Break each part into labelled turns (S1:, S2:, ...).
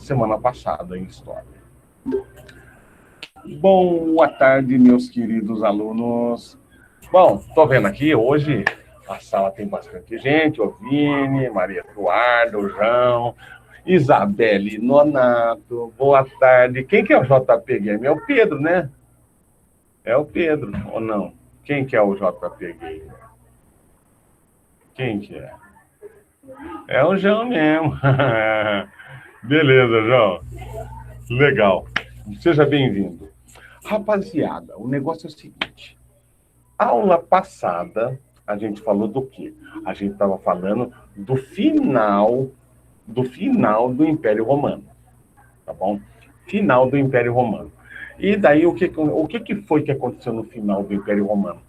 S1: semana passada em História. Boa tarde, meus queridos alunos. Bom, estou vendo aqui, hoje a sala tem bastante gente, o Vini, Maria Eduarda, o João, Isabelle Nonato, boa tarde. Quem que é o JP Game? É o Pedro, né? É o Pedro, ou não? Quem que é o JP Game? Quem que é? É o João mesmo. Beleza, João. Legal. Seja bem-vindo. Rapaziada, o negócio é o seguinte. Aula passada, a gente falou do quê? A gente estava falando do final do Império Romano. Tá bom? Final do Império Romano. E daí, o que foi que aconteceu no final do Império Romano?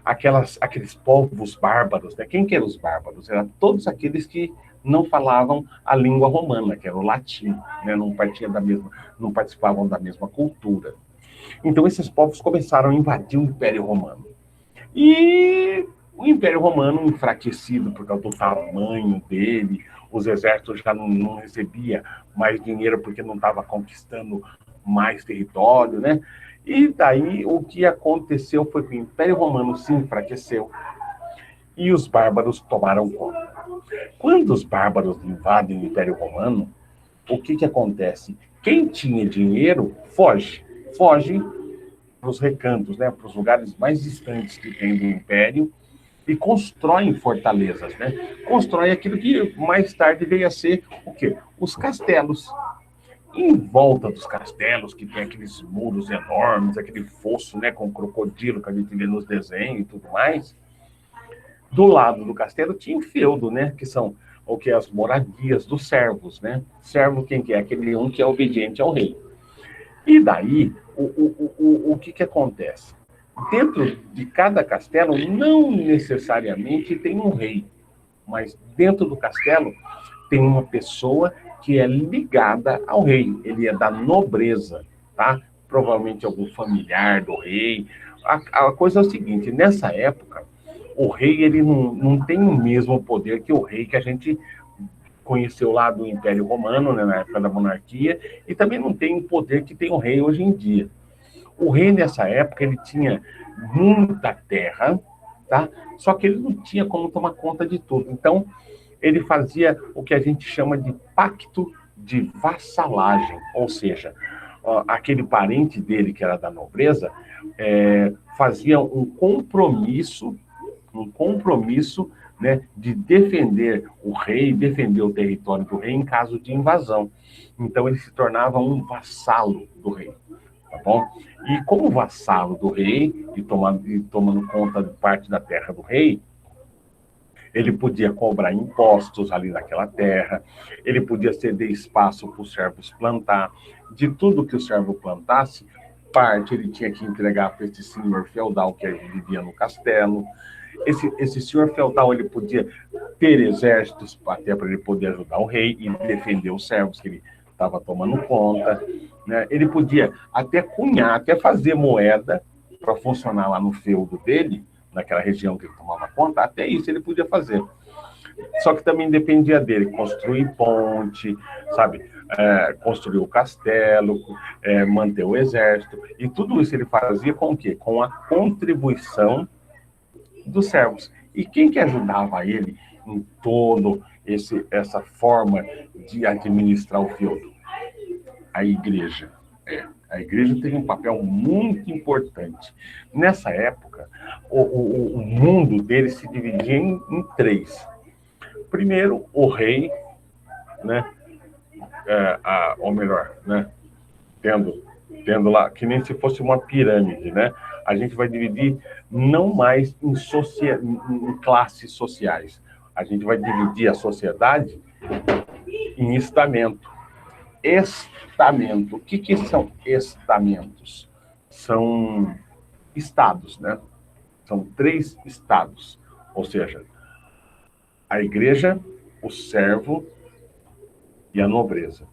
S1: Aqueles povos bárbaros, né? Quem que eram os bárbaros? Eram todos aqueles que não falavam a língua romana, que era o latim, né? Não participavam da mesma cultura. Então, esses povos começaram a invadir o Império Romano. E o Império Romano, enfraquecido por causa do tamanho dele, os exércitos já não recebiam mais dinheiro porque não estava conquistando mais território, né? E daí o que aconteceu foi que o Império Romano se enfraqueceu e os bárbaros tomaram conta. Quando os bárbaros invadem o Império Romano, o que acontece? Quem tinha dinheiro foge para os recantos, né? Para os lugares mais distantes que tem do Império e constroem fortalezas, né? Constrói aquilo que mais tarde veio a ser o quê? Os castelos. Em volta dos castelos, que tem aqueles muros enormes, aquele fosso, né, com crocodilo que a gente vê nos desenhos e tudo mais, do lado do castelo tinha o feudo, né, que são o que as moradias dos servos, né? Servo quem que é? Aquele um que é obediente ao rei. E daí, o que acontece? Dentro de cada castelo, não necessariamente tem um rei, mas dentro do castelo tem uma pessoa que é ligada ao rei, ele é da nobreza, tá? Provavelmente algum familiar do rei. A coisa é o seguinte, nessa época, o rei ele não tem o mesmo poder que o rei que a gente conheceu lá do Império Romano, né, na época da monarquia, e também não tem o poder que tem o rei hoje em dia. O rei, nessa época, ele tinha muita terra, tá? Só que ele não tinha como tomar conta de tudo. Então, ele fazia o que a gente chama de pacto de vassalagem, ou seja, aquele parente dele que era da nobreza fazia um compromisso, né, de defender o rei, defender o território do rei em caso de invasão. Então ele se tornava um vassalo do rei, tá bom? E como vassalo do rei e tomando conta de parte da terra do rei, ele podia cobrar impostos ali naquela terra, ele podia ceder espaço para os servos plantar. De tudo que o servo plantasse, parte ele tinha que entregar para esse senhor feudal que vivia no castelo. Esse senhor feudal ele podia ter exércitos até para ele poder ajudar o rei e defender os servos que ele estava tomando conta, né? Ele podia até cunhar, até fazer moeda para funcionar lá no feudo dele, naquela região que ele tomava conta, até isso ele podia fazer. Só que também dependia dele construir ponte, sabe? Construir o castelo, manter o exército. E tudo isso ele fazia com o quê? Com a contribuição dos servos. E quem que ajudava ele em todo essa forma de administrar o feudo? A igreja. A igreja tem um papel muito importante. Nessa época, o mundo dele se dividia em três. Primeiro, o rei, né? Ou melhor, né? Tendo lá, que nem se fosse uma pirâmide, né? A gente vai dividir não mais em classes sociais. A gente vai dividir a sociedade em estamento. Estamento. O que são estamentos? São estados, né? São 3 estados. Ou seja, a igreja, o servo e a nobreza.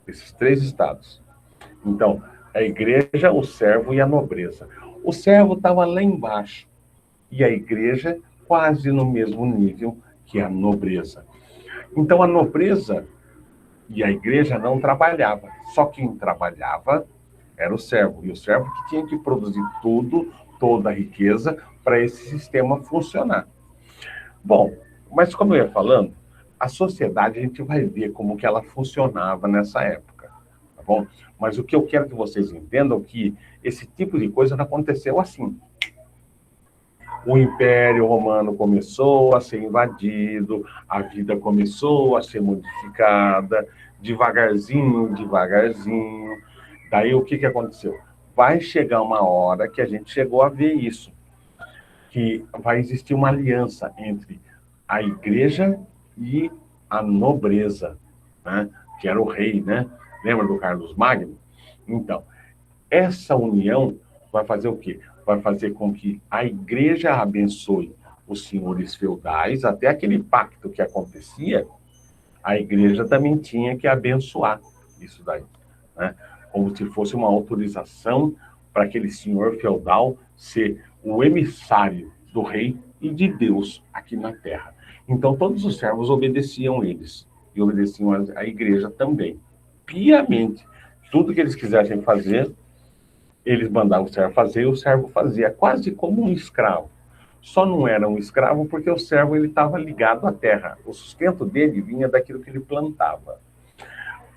S1: Esses 3 estados. Então, a igreja, o servo e a nobreza. O servo estava lá embaixo e a igreja quase no mesmo nível que a nobreza. Então, a nobreza E a igreja não trabalhava. Só quem trabalhava era o servo. E o servo que tinha que produzir tudo, toda a riqueza, para esse sistema funcionar. Bom, mas como eu ia falando, a sociedade a gente vai ver como que ela funcionava nessa época, tá bom? Mas o que eu quero que vocês entendam é que esse tipo de coisa não aconteceu assim. O Império Romano começou a ser invadido, a vida começou a ser modificada, devagarzinho, devagarzinho. Daí o que que aconteceu? Vai chegar uma hora que a gente chegou a ver isso, que vai existir uma aliança entre a igreja e a nobreza, né? Que era o rei, né? Lembra do Carlos Magno? Então, essa união vai fazer o quê? Vai fazer com que a igreja abençoe os senhores feudais, até aquele pacto que acontecia, a igreja também tinha que abençoar isso daí, né? Como se fosse uma autorização para aquele senhor feudal ser o emissário do rei e de Deus aqui na terra. Então todos os servos obedeciam eles e obedeciam a igreja também, piamente. Tudo que eles quisessem fazer, eles mandavam o servo fazer e o servo fazia, quase como um escravo. Só não era um escravo porque o servo ele estava ligado à terra. O sustento dele vinha daquilo que ele plantava.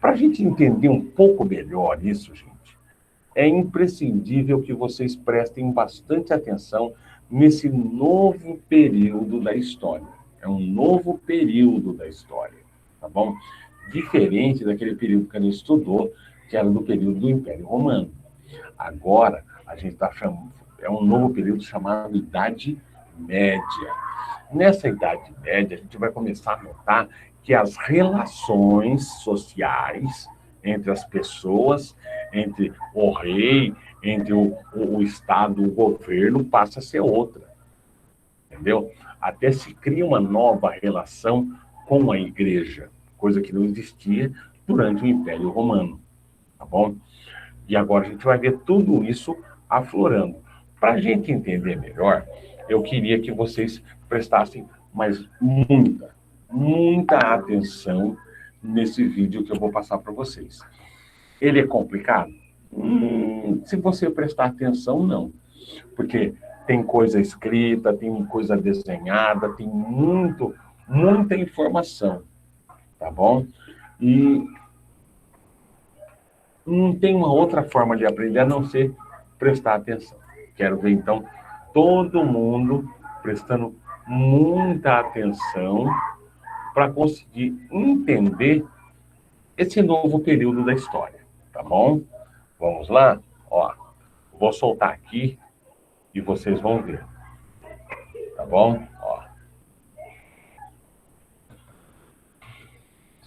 S1: Para a gente entender um pouco melhor isso, gente, é imprescindível que vocês prestem bastante atenção nesse novo período da história. É um novo período da história, tá bom? Diferente daquele período que a gente estudou, que era do período do Império Romano. Agora, a gente está chamando, é um novo período chamado Idade Média. Nessa Idade Média, a gente vai começar a notar que as relações sociais entre as pessoas, entre o rei, entre o Estado, o governo, passa a ser outra, entendeu? Até se cria uma nova relação com a igreja, coisa que não existia durante o Império Romano, tá bom? E agora a gente vai ver tudo isso aflorando. Para a gente entender melhor, eu queria que vocês prestassem mais muita atenção nesse vídeo que eu vou passar para vocês. Ele é complicado? Se você prestar atenção, não. Porque tem coisa escrita, tem coisa desenhada, tem muita informação, tá bom? E não tem uma outra forma de aprender a não ser prestar atenção. Quero ver, então, todo mundo prestando muita atenção para conseguir entender esse novo período da história, tá bom? Vamos lá? Ó, vou soltar aqui e vocês vão ver, tá bom? Ó.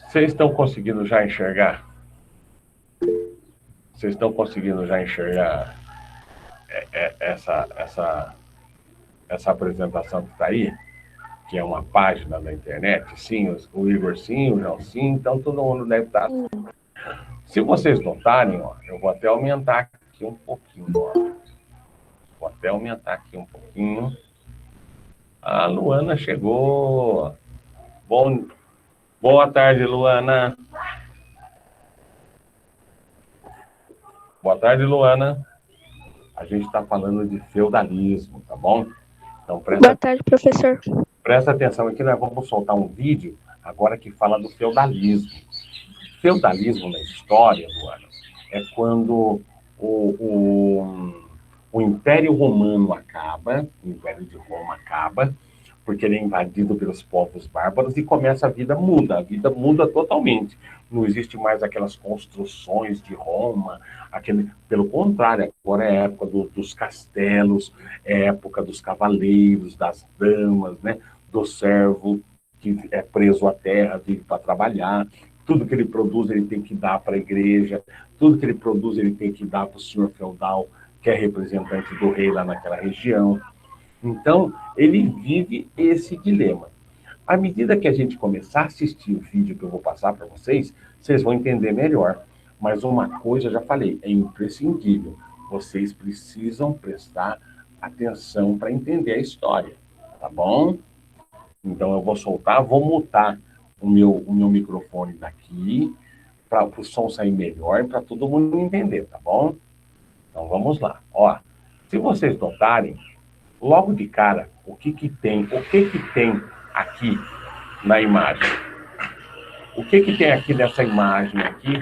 S1: Vocês estão conseguindo já enxergar? Vocês estão conseguindo já enxergar essa apresentação que está aí? Que é uma página da internet? Sim, o Igor sim, o João sim, então todo mundo deve estar. Se vocês notarem, ó, eu vou até aumentar aqui um pouquinho. Ó. Vou até aumentar aqui um pouquinho. A Luana chegou. Boa tarde, Luana. Boa tarde, Luana. A gente está falando de feudalismo, tá bom? Então,
S2: Boa tarde, professor.
S1: Presta atenção aqui, nós vamos soltar um vídeo agora que fala do feudalismo. Feudalismo na história, Luana, é quando o Império Romano acaba, o Império de Roma acaba, porque ele é invadido pelos povos bárbaros e começa a vida muda totalmente. Não existe mais aquelas construções de Roma, pelo contrário, agora é a época dos castelos, é a época dos cavaleiros, das damas, né? Do servo que é preso à terra, vive para trabalhar, tudo que ele produz ele tem que dar para a igreja, tudo que ele produz ele tem que dar para o senhor feudal, que é representante do rei lá naquela região. Então, ele vive esse dilema. À medida que a gente começar a assistir o vídeo que eu vou passar para vocês, vocês vão entender melhor. Mas uma coisa, eu já falei, é imprescindível. Vocês precisam prestar atenção para entender a história, tá bom? Então, eu vou soltar, vou mutar o meu microfone daqui, para o som sair melhor e para todo mundo entender, tá bom? Então vamos lá. Ó, se vocês notarem, logo de cara, o que que tem aqui na imagem? O que que tem aqui nessa imagem aqui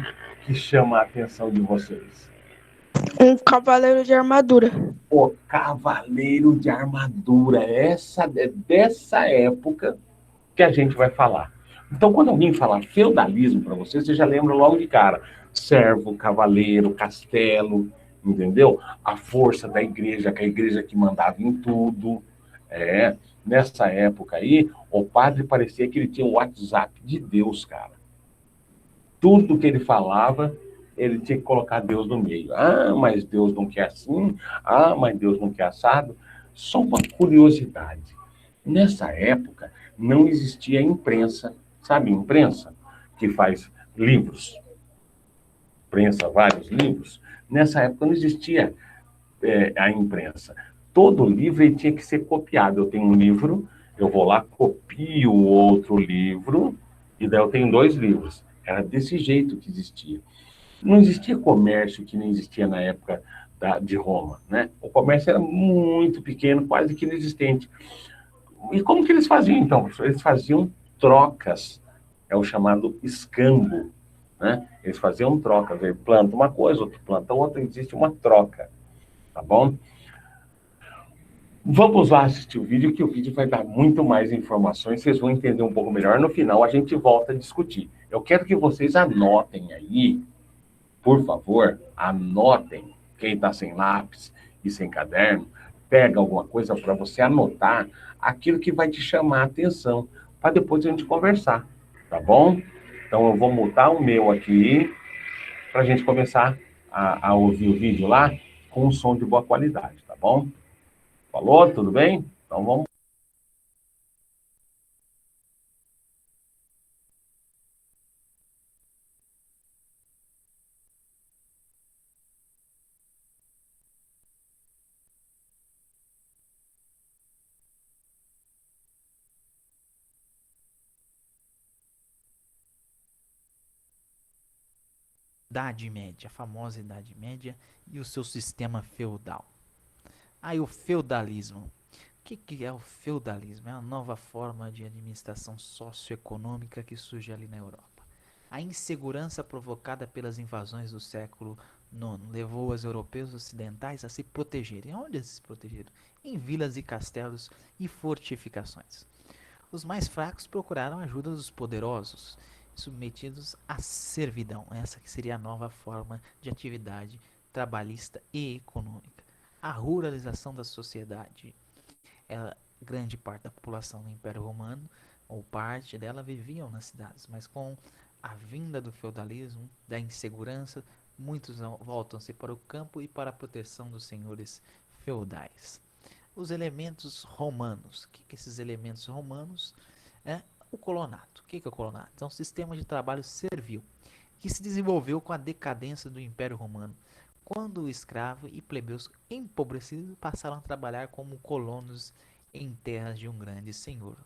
S1: que chama a atenção de vocês?
S2: Um cavaleiro de armadura.
S1: O cavaleiro de armadura. Essa é dessa época que a gente vai falar. Então, quando alguém falar feudalismo para você, você já lembra logo de cara. Servo, cavaleiro, castelo, entendeu? A força da igreja, que a igreja que mandava em tudo. É, nessa época aí, o padre parecia que ele tinha o WhatsApp de Deus, cara. Tudo que ele falava, ele tinha que colocar Deus no meio. Ah, mas Deus não quer assim. Ah, mas Deus não quer assado. Só uma curiosidade. Nessa época, não existia imprensa. Sabe imprensa? Que faz livros. Prensa vários livros. Nessa época não existia a imprensa. Todo livro ele tinha que ser copiado. Eu tenho um livro, eu vou lá, copio outro livro, e daí eu tenho 2 livros. Era desse jeito que existia. Não existia comércio que nem existia na época de Roma, né? O comércio era muito pequeno, quase que inexistente. E como que eles faziam, então? Eles faziam trocas, é o chamado escambo, né? Eles faziam trocas, ele planta uma coisa, outro planta outra, existe uma troca, tá bom? Vamos lá assistir o vídeo, que o vídeo vai dar muito mais informações, vocês vão entender um pouco melhor. No final, a gente volta a discutir. Eu quero que vocês anotem aí, por favor, anotem. Quem está sem lápis e sem caderno, pega alguma coisa para você anotar aquilo que vai te chamar a atenção, para depois a gente conversar, tá bom? Então eu vou mutar o meu aqui, para a gente começar a ouvir o vídeo lá com um som de boa qualidade, tá bom? Falou? Tudo bem? Então vamos.
S3: Idade Média, a famosa Idade Média e o seu sistema feudal. Aí o feudalismo. O que é o feudalismo? É uma nova forma de administração socioeconômica que surge ali na Europa. A insegurança provocada pelas invasões do século IX levou os europeus ocidentais a se protegerem. Onde eles se protegeram? Em vilas e castelos e fortificações. Os mais fracos procuraram a ajuda dos poderosos, submetidos à servidão. Essa que seria a nova forma de atividade trabalhista e econômica. A ruralização da sociedade. Grande parte da população do Império Romano, ou parte dela, viviam nas cidades, mas com a vinda do feudalismo, da insegurança, muitos voltam-se para o campo e para a proteção dos senhores feudais. Os elementos romanos. O que esses elementos romanos? O colonato. O que é o colonato? É um sistema de trabalho servil que se desenvolveu com a decadência do Império Romano, quando o escravo e plebeus empobrecidos passaram a trabalhar como colonos em terras de um grande senhor.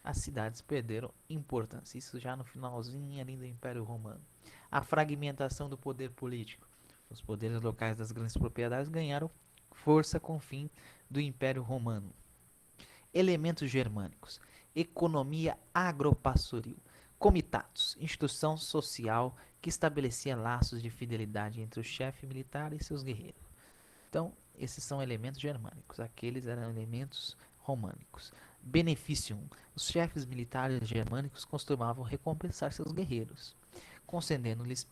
S3: As cidades perderam importância, isso já no finalzinho ali do Império Romano. A fragmentação do poder político. Os poderes locais das grandes propriedades ganharam força com o fim do Império Romano. Elementos germânicos. Economia agropastoril. Comitatos, instituição social que estabelecia laços de fidelidade entre o chefe militar e seus guerreiros. Então, esses são elementos germânicos, aqueles eram elementos românicos. Benefício: os chefes militares germânicos costumavam recompensar seus guerreiros, concedendo-lhes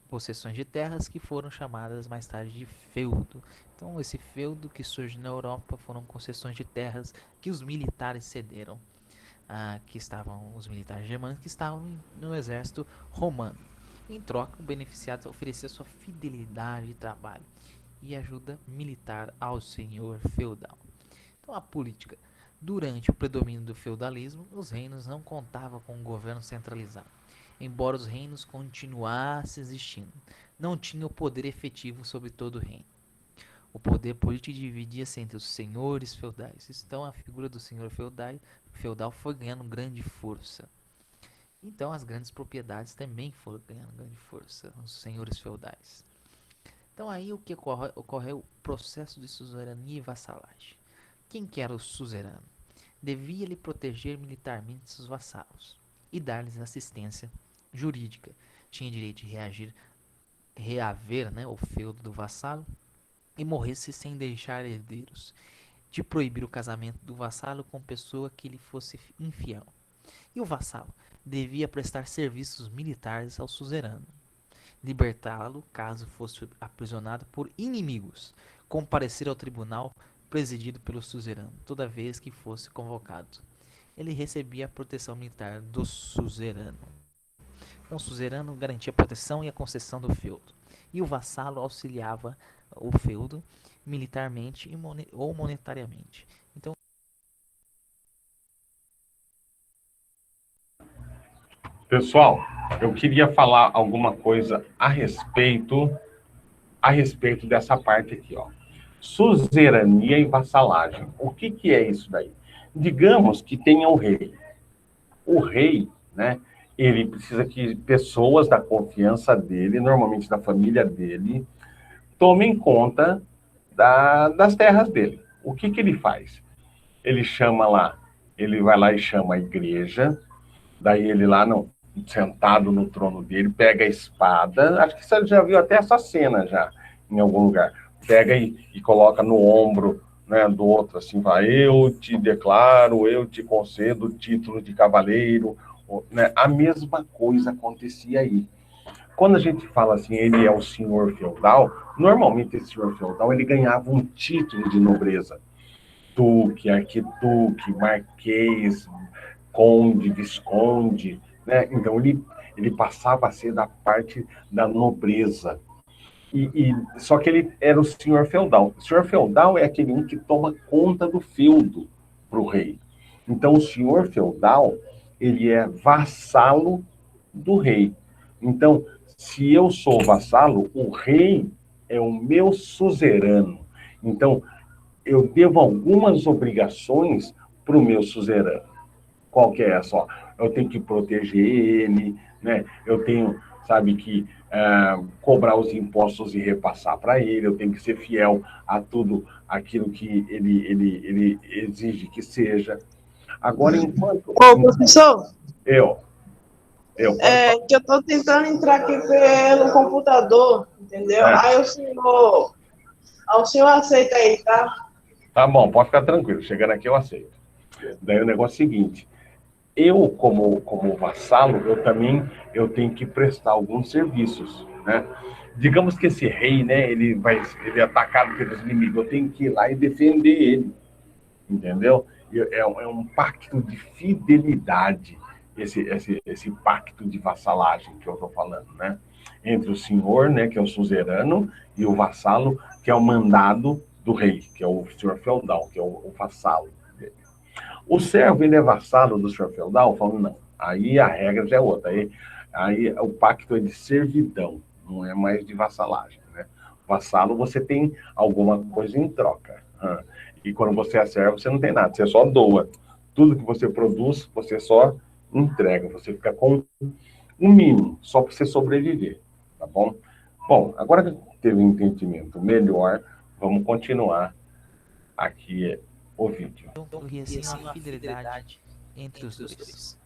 S3: possessões de terras que foram chamadas mais tarde de feudo. Então, esse feudo que surge na Europa foram concessões de terras que os militares cederam, que estavam os militares germânicos que estavam no exército romano. Em troca, o beneficiado oferecia sua fidelidade de trabalho e ajuda militar ao senhor feudal. Então, a política. Durante o predomínio do feudalismo, os reinos não contavam com um governo centralizado. Embora os reinos continuassem existindo, não tinham poder efetivo sobre todo o reino. O poder político dividia-se entre os senhores feudais. Então, a figura do senhor feudal foi ganhando grande força. Então as grandes propriedades também foram ganhando grande força, os senhores feudais. Então aí o que ocorre é o processo de suzerania e vassalagem. Quem que era o suzerano? Devia-lhe proteger militarmente seus vassalos e dar-lhes assistência jurídica. Tinha direito de reaver, né, o feudo do vassalo e morresse sem deixar herdeiros, de proibir o casamento do vassalo com pessoa que lhe fosse infiel. E o vassalo devia prestar serviços militares ao suzerano, libertá-lo caso fosse aprisionado por inimigos, comparecer ao tribunal presidido pelo suzerano, toda vez que fosse convocado. Ele recebia a proteção militar do suzerano. Então, o suzerano garantia a proteção e a concessão do feudo, e o vassalo auxiliava o feudo militarmente ou monetariamente. Então,
S1: Pessoal, eu queria falar alguma coisa a respeito dessa parte aqui, ó. Suzerania e vassalagem. O que que é isso daí? Digamos que tenha o rei. O rei, né, ele precisa que pessoas da confiança dele, normalmente da família dele, tomem conta das terras dele. O que que ele faz? Ele chama lá, ele vai lá e chama a igreja, daí ele lá no, sentado no trono dele, pega a espada, acho que você já viu até essa cena já, em algum lugar, pega e coloca no ombro, né, do outro, assim, vai, eu te declaro, eu te concedo o título de cavaleiro, né? A mesma coisa acontecia aí. Quando a gente fala assim, ele é o senhor feudal, normalmente esse senhor feudal, ele ganhava um título de nobreza, duque, arquiduque, marquês, conde, visconde, né? Então ele passava a ser da parte da nobreza. Só que ele era o senhor feudal. O senhor feudal é aquele um que toma conta do feudo para o rei. Então o senhor feudal ele é vassalo do rei. Então, se eu sou vassalo, o rei é o meu suzerano. Então, eu devo algumas obrigações para o meu suzerano. Qual que é essa? Ó, eu tenho que proteger ele, né? Eu tenho, sabe, que cobrar os impostos e repassar para ele, eu tenho que ser fiel a tudo aquilo que ele exige que seja. Agora,
S2: Ô, professor,
S1: eu, pode falar.
S2: que eu tô tentando entrar aqui pelo computador, entendeu?
S1: É,
S2: Aí o senhor aceita aí, tá?
S1: tá bom, pode ficar tranquilo, chegando aqui eu aceito. Daí o negócio é o seguinte, eu, como vassalo, eu tenho que prestar alguns serviços, né? Digamos que esse rei, né, ele é atacado pelos inimigos, eu tenho que ir lá e defender ele, entendeu? É um pacto de fidelidade, esse pacto de vassalagem que eu estou falando, né? Entre o senhor, né, que é o suzerano, e o vassalo, que é o mandado do rei, que é o senhor feudal, que é o vassalo. O servo, ele é vassalo do senhor feudal? Falando, não. Aí a regra já é outra. Aí o pacto é de servidão, não é mais de vassalagem, né? Vassalo, você tem alguma coisa em troca. E quando você é servo, você não tem nada, você só doa. Tudo que você produz, você só entrega. Você fica com o mínimo, só para você sobreviver, tá bom? Bom, agora que teve um entendimento melhor, vamos continuar aqui o vídeo.
S3: ocorria assim uma fidelidade entre os dois.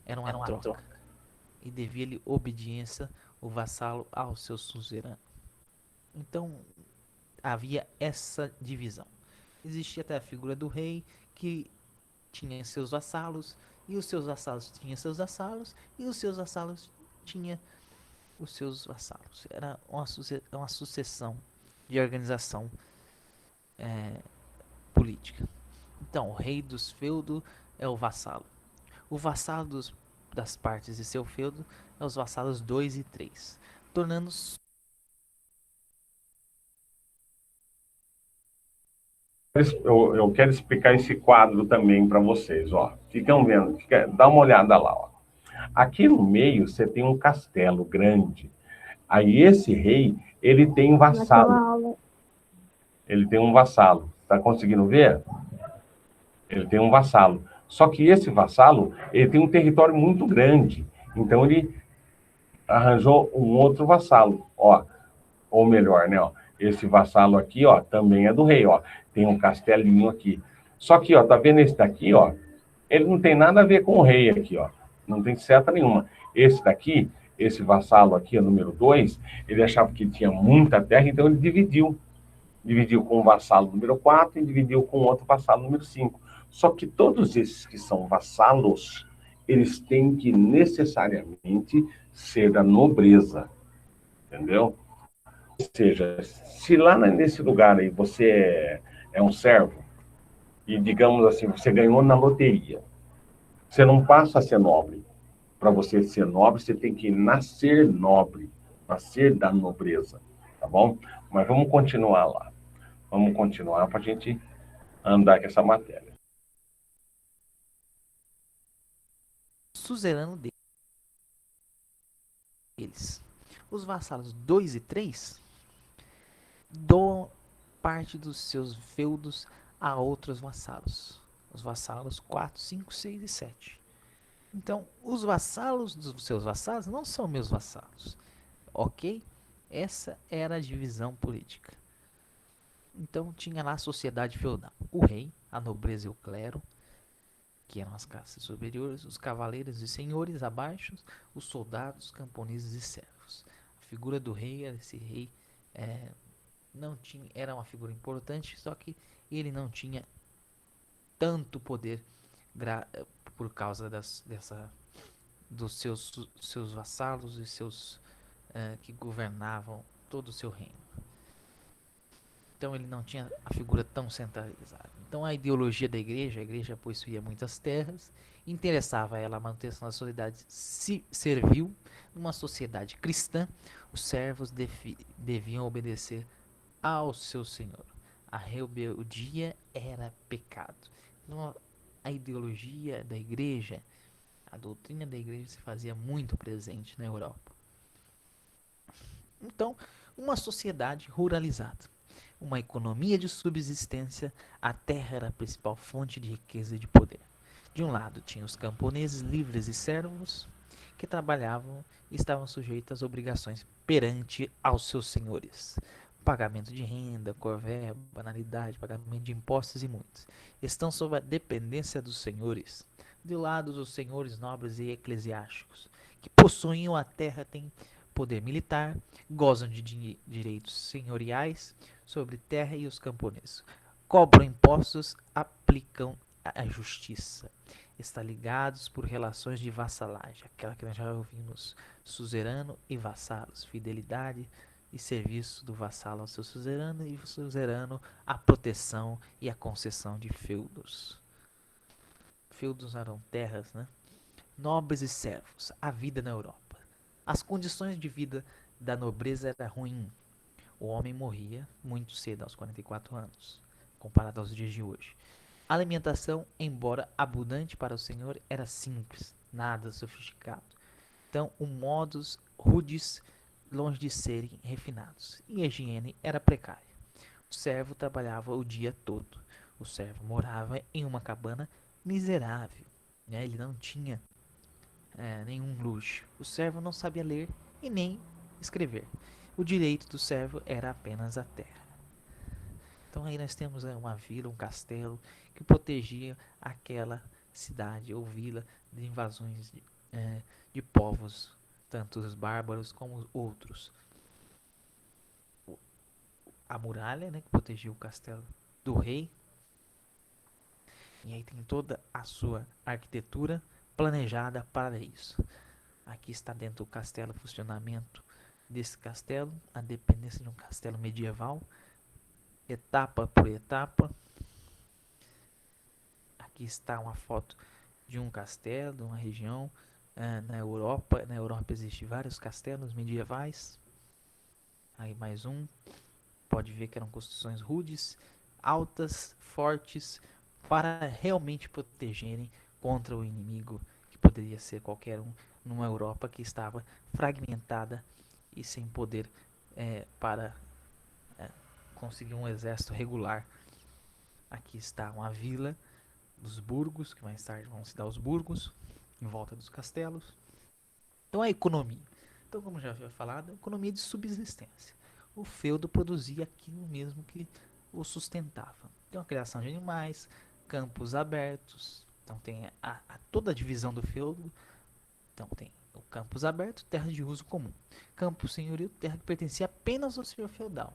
S3: Era uma troca. E devia-lhe obediência o vassalo ao seu suzerano. Então, havia essa divisão. Existia até a figura do rei, que tinha seus vassalos, e os seus vassalos tinham seus vassalos, e os seus vassalos tinham os seus vassalos. Era uma sucessão de organização política. Então, o rei dos feudos é o vassalo. O vassalo das partes de seu feudo é os vassalos 2 e 3, tornando
S1: Eu quero explicar esse quadro também para vocês, ó. Ficam vendo, dá uma olhada lá, ó. Aqui no meio você tem um castelo grande. Aí esse rei, ele tem um vassalo. Ele tem um vassalo. Tá conseguindo ver? Ele tem um vassalo. Só que esse vassalo, ele tem um território muito grande. Então ele arranjou um outro vassalo, ó, ou melhor, né, ó, esse vassalo aqui, ó, também é do rei, ó, tem um castelinho aqui. Só que, ó, tá vendo esse daqui, ó? Ele não tem nada a ver com o rei aqui, ó. Não tem seta nenhuma. Esse daqui, esse vassalo aqui, o número 2, ele achava que tinha muita terra, então ele dividiu. Dividiu com o vassalo número 4 e dividiu com outro vassalo número 5. Só que todos esses que são vassalos, eles têm que necessariamente ser da nobreza, entendeu? Ou seja, se lá nesse lugar aí você é um servo, e digamos assim, você ganhou na loteria, você não passa a ser nobre. Para você ser nobre, você tem que nascer nobre, nascer da nobreza, tá bom? Mas vamos continuar lá. Vamos continuar para a gente andar com essa matéria.
S3: Suzerano deles. Os vassalos 2 e 3 doam parte dos seus feudos a outros vassalos. Os vassalos 4, 5, 6 e 7. Então, os vassalos dos seus vassalos não são meus vassalos. Ok? Essa era a divisão política. Então, tinha lá a sociedade feudal. O rei, a nobreza e o clero, que eram as classes superiores, os cavaleiros e senhores abaixo, os soldados, camponeses e servos. A figura do rei era esse rei, não tinha, era uma figura importante, só que ele não tinha tanto poder por causa dos seus vassalos e seus que governavam todo o seu reino. Então ele não tinha a figura tão centralizada. Então a ideologia da igreja, a igreja possuía muitas terras, interessava ela a manutenção da sociedade servil. Numa sociedade cristã, os servos deviam obedecer ao seu senhor. A rebeldia era pecado. Então, a ideologia da igreja, a doutrina da igreja se fazia muito presente na Europa. Então, uma sociedade ruralizada, uma economia de subsistência, a terra era a principal fonte de riqueza e de poder. De um lado, tinha os camponeses livres e servos, que trabalhavam e estavam sujeitos às obrigações perante aos seus senhores. Pagamento de renda, corvé, banalidade, pagamento de impostos e muitos. Estão sob a dependência dos senhores. De lado, os senhores nobres e eclesiásticos, que possuíam a terra, têm poder militar, gozam de direitos senhoriais sobre terra e os camponeses. Cobram impostos, aplicam a justiça. Está ligados por relações de vassalagem, aquela que nós já ouvimos, suzerano e vassalos, fidelidade e serviço do vassalo ao seu suzerano e o suzerano a proteção e a concessão de feudos. Feudos eram terras, né? Nobres e servos, a vida na Europa. As condições de vida da nobreza era ruim. O homem morria muito cedo, aos 44 anos, comparado aos dias de hoje. A alimentação, embora abundante para o senhor, era simples, nada sofisticado. Então, os modos rudes, longe de serem refinados, e a higiene era precária. O servo trabalhava o dia todo. O servo morava em uma cabana miserável, né? Ele não tinha nenhum luxo. O servo não sabia ler e nem escrever. O direito do servo era apenas a terra. Então aí nós temos uma vila, um castelo que protegia aquela cidade ou vila de invasões de povos, tanto os bárbaros como os outros. A muralha, né, que protegia o castelo do rei. E aí tem toda a sua arquitetura planejada para isso. Aqui está dentro do castelo o funcionamento desse castelo, a dependência de um castelo medieval, etapa por etapa. Aqui está uma foto de um castelo, de uma região na Europa. Na Europa existem vários castelos medievais. Aí mais um. Pode ver que eram construções rudes, altas, fortes, para realmente protegerem contra o inimigo, que poderia ser qualquer um, numa Europa que estava fragmentada e sem poder para conseguir um exército regular. Aqui está uma vila dos burgos, que mais tarde vão se dar os burgos, em volta dos castelos. Então, a economia. Então, como já foi falado, economia de subsistência. O feudo produzia aquilo mesmo que o sustentava. Então, a criação de animais, campos abertos. Então, tem toda a divisão do feudo. Então, tem o campos abertos, terra de uso comum. Campo senhorio, terra que pertencia apenas ao senhor feudal.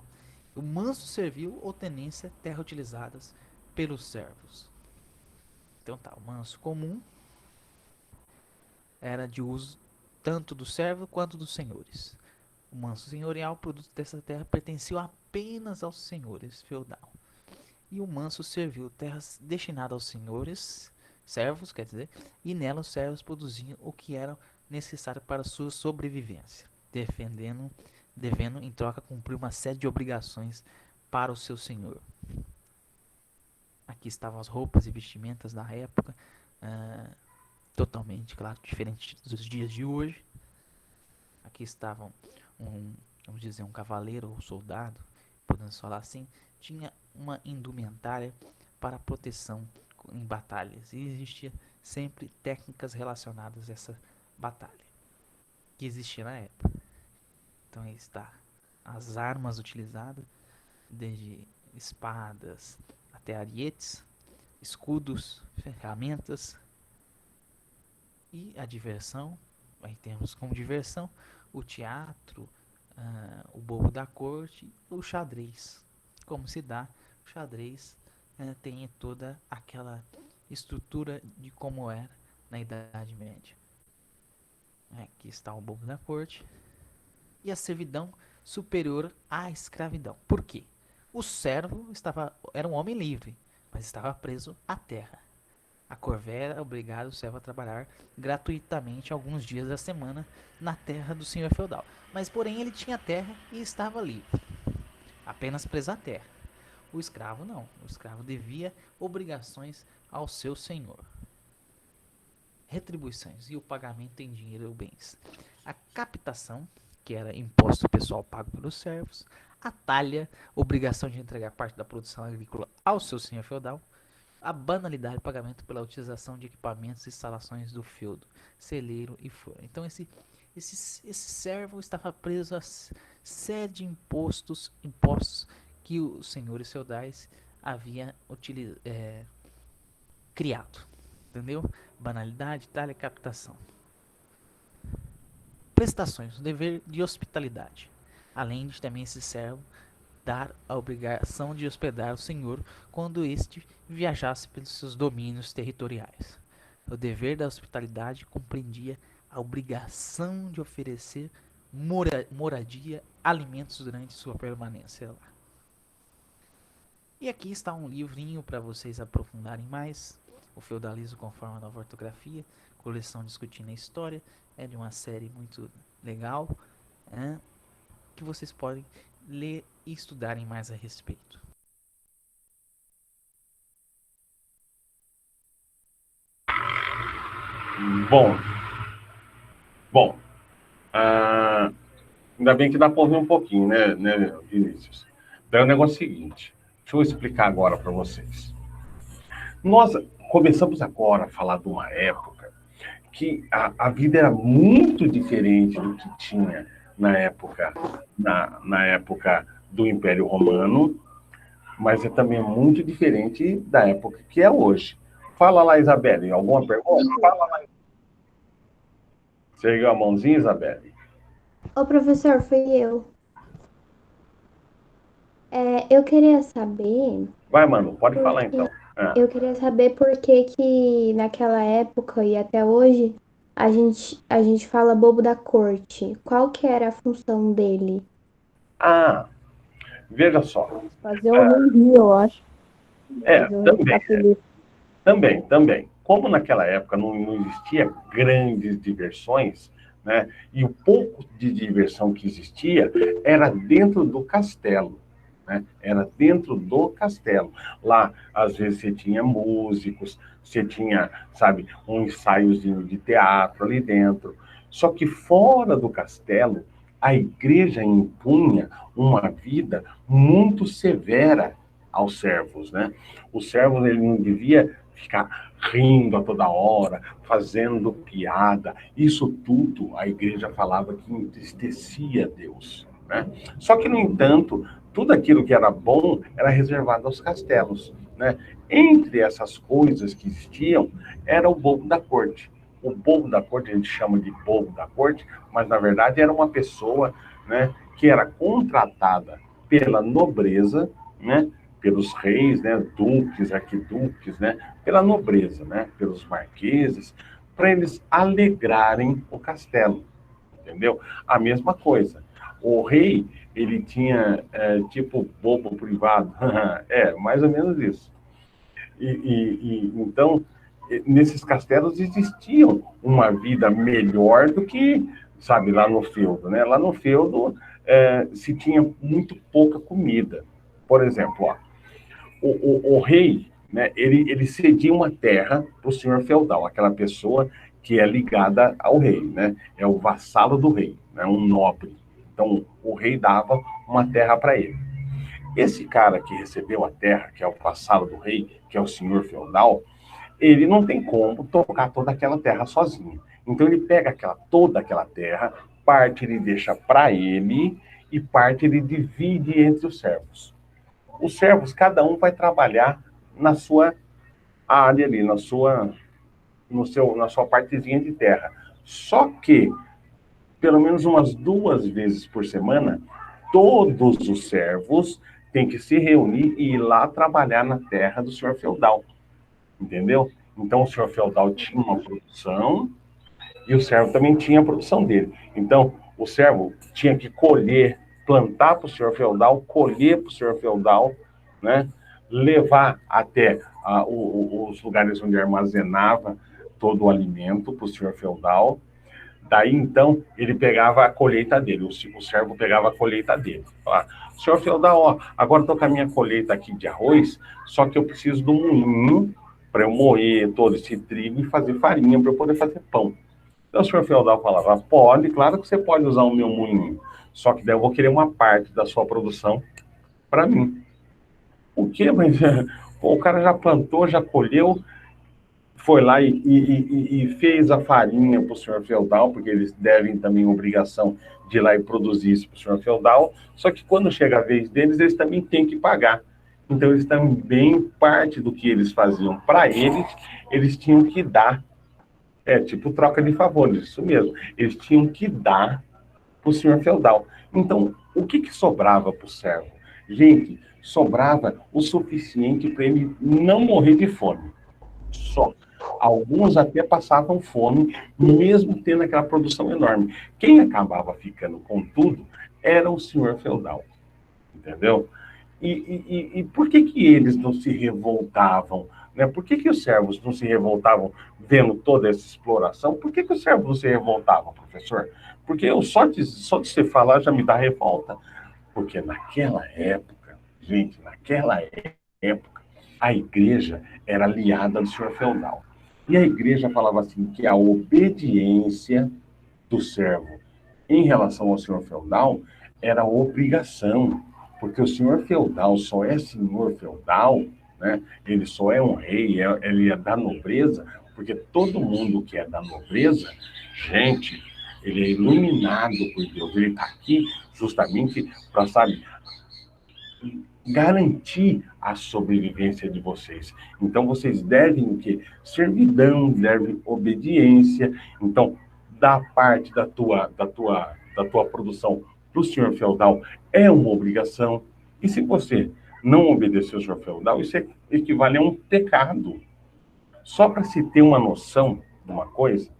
S3: O manso servil ou tenência, terra utilizadas pelos servos. Então, tá, o manso comum era de uso tanto do servo quanto dos senhores. O manso senhorial, produto dessa terra, pertencia apenas aos senhores feudal. E o manso serviu terras destinadas aos senhores, servos, quer dizer, e nela os servos produziam o que era necessário para sua sobrevivência, devendo em troca cumprir uma série de obrigações para o seu senhor. Aqui estavam as roupas e vestimentas da época, totalmente, claro, diferente dos dias de hoje. Aqui estavam vamos dizer, um cavaleiro ou soldado, podemos falar assim, tinha uma indumentária para proteção em batalhas e existia sempre técnicas relacionadas a essa batalha que existia na época. Então aí está as armas utilizadas, desde espadas até arietes, escudos, ferramentas e a diversão. Aí temos como diversão o teatro, o bobo da corte, o xadrez. Como se dá o xadrez, tem toda aquela estrutura de como era na Idade Média. Aqui está o bobo da corte e a servidão superior à escravidão. Por quê? O servo era um homem livre, mas estava preso à terra. A corvé obrigava o servo a trabalhar gratuitamente alguns dias da semana na terra do senhor feudal. Mas, porém, ele tinha terra e estava livre, apenas preso à terra. O escravo não. O escravo devia obrigações ao seu senhor. Retribuições e o pagamento em dinheiro ou bens. A captação, que era imposto pessoal pago pelos servos. A talha, obrigação de entregar parte da produção agrícola ao seu senhor feudal. A banalidade, pagamento pela utilização de equipamentos e instalações do feudo, celeiro e forno. Então esse servo estava preso a série de impostos que os senhores feudais haviam criado. Entendeu? Banalidade, talha e captação. Prestações, o dever de hospitalidade. Além de também esse servo dar a obrigação de hospedar o senhor quando este viajasse pelos seus domínios territoriais. O dever da hospitalidade compreendia a obrigação de oferecer moradia, alimentos durante sua permanência lá. E aqui está um livrinho para vocês aprofundarem mais. O Feudalismo conforme a Nova Ortografia, coleção discutindo a história. É de uma série muito legal, que vocês podem ler e estudarem mais a respeito.
S1: Bom, ainda bem que dá para ouvir um pouquinho, né, Vinícius? Daí o negócio é o seguinte, deixa eu explicar agora para vocês. Nós começamos agora a falar de uma época que a vida era muito diferente do que tinha na época do Império Romano, mas é também muito diferente da época que é hoje. Fala lá, Isabelle, alguma pergunta? Fala lá. Você ergueu a mãozinha, Isabelle?
S4: Ô, professor, fui eu. Eu queria saber...
S1: Vai, Manu, pode falar então.
S4: Eu queria saber por que naquela época e até hoje a gente fala bobo da corte. Qual que era a função dele?
S1: Veja só.
S2: Fazer um rio, eu acho.
S1: Também. Como naquela época não existia grandes diversões, né? E o pouco de diversão que existia era dentro do castelo. Né? Era dentro do castelo. Lá, às vezes, você tinha músicos, você tinha, sabe, um ensaiozinho de teatro ali dentro. Só que fora do castelo, a igreja impunha uma vida muito severa aos servos, né? O servo ele não devia ficar rindo a toda hora, fazendo piada. Isso tudo a igreja falava que entristecia Deus, né? Só que, no entanto, tudo aquilo que era bom era reservado aos castelos, né? Entre essas coisas que existiam, era o bobo da corte. O bobo da corte, a gente chama de bobo da corte, mas, na verdade, era uma pessoa, né, que era contratada pela nobreza, né, pelos reis, né, duques, arquiduques, né, pela nobreza, né, pelos marqueses, para eles alegrarem o castelo, entendeu? A mesma coisa. O rei, ele tinha, tipo, bobo privado. Mais ou menos isso. Então, nesses castelos existiam uma vida melhor do que, sabe, lá no feudo, né? Lá no feudo se tinha muito pouca comida. Por exemplo, ó, o rei, né, ele cedia uma terra para o senhor feudal, aquela pessoa que é ligada ao rei, né? É o vassalo do rei, né? Um nobre. Então, o rei dava uma terra para ele. Esse cara que recebeu a terra, que é o vassalo do rei, que é o senhor feudal, ele não tem como tocar toda aquela terra sozinho. Então, ele pega toda aquela terra, parte ele deixa para ele e parte ele divide entre os servos. Os servos, cada um vai trabalhar na sua área ali, na sua partezinha de terra. Só que, pelo menos umas 2 vezes por semana, todos os servos têm que se reunir e ir lá trabalhar na terra do senhor feudal. Entendeu? Então, o senhor feudal tinha uma produção e o servo também tinha a produção dele. Então, o servo tinha que colher, plantar para o senhor feudal, colher para o senhor feudal, né? Levar até os lugares onde armazenava todo o alimento para o senhor feudal. Daí, então, ele pegava a colheita dele, o servo pegava a colheita dele. Falava, senhor feudal, ó, agora estou com a minha colheita aqui de arroz, só que eu preciso do moinho para eu moer todo esse trigo e fazer farinha para eu poder fazer pão. Então, o senhor feudal falava, pode, claro que você pode usar o meu moinho, só que daí eu vou querer uma parte da sua produção para mim. O quê? Mas o cara já plantou, já colheu, foi lá e fez a farinha para o senhor feudal, porque eles devem também obrigação de ir lá e produzir isso para o senhor feudal, só que quando chega a vez deles, eles também têm que pagar. Então, eles também, parte do que eles faziam para eles tinham que dar. Tipo troca de favores, isso mesmo. Eles tinham que dar para o senhor feudal. Então, o que sobrava para o servo? Gente, sobrava o suficiente para ele não morrer de fome. Só. Alguns até passavam fome, mesmo tendo aquela produção enorme. Quem acabava ficando com tudo era o senhor feudal. Entendeu? E por que eles não se revoltavam? Né? Por que os servos não se revoltavam vendo toda essa exploração? Por que os servos não se revoltavam, professor? Porque só de você falar já me dá revolta. Porque naquela época, gente, a igreja era aliada do senhor feudal. E a igreja falava assim, que a obediência do servo em relação ao senhor feudal era obrigação, porque o senhor feudal só é senhor feudal, né? Ele só é um rei, ele é da nobreza, porque todo mundo que é da nobreza, gente, ele é iluminado por Deus, ele está aqui justamente para, sabe, garantir a sobrevivência de vocês. Então, vocês devem o quê? Servidão, devem obediência. Então, da parte da tua produção para o senhor feudal é uma obrigação. E se você não obedecer ao senhor feudal, isso equivale a um pecado. Só para se ter uma noção de uma coisa,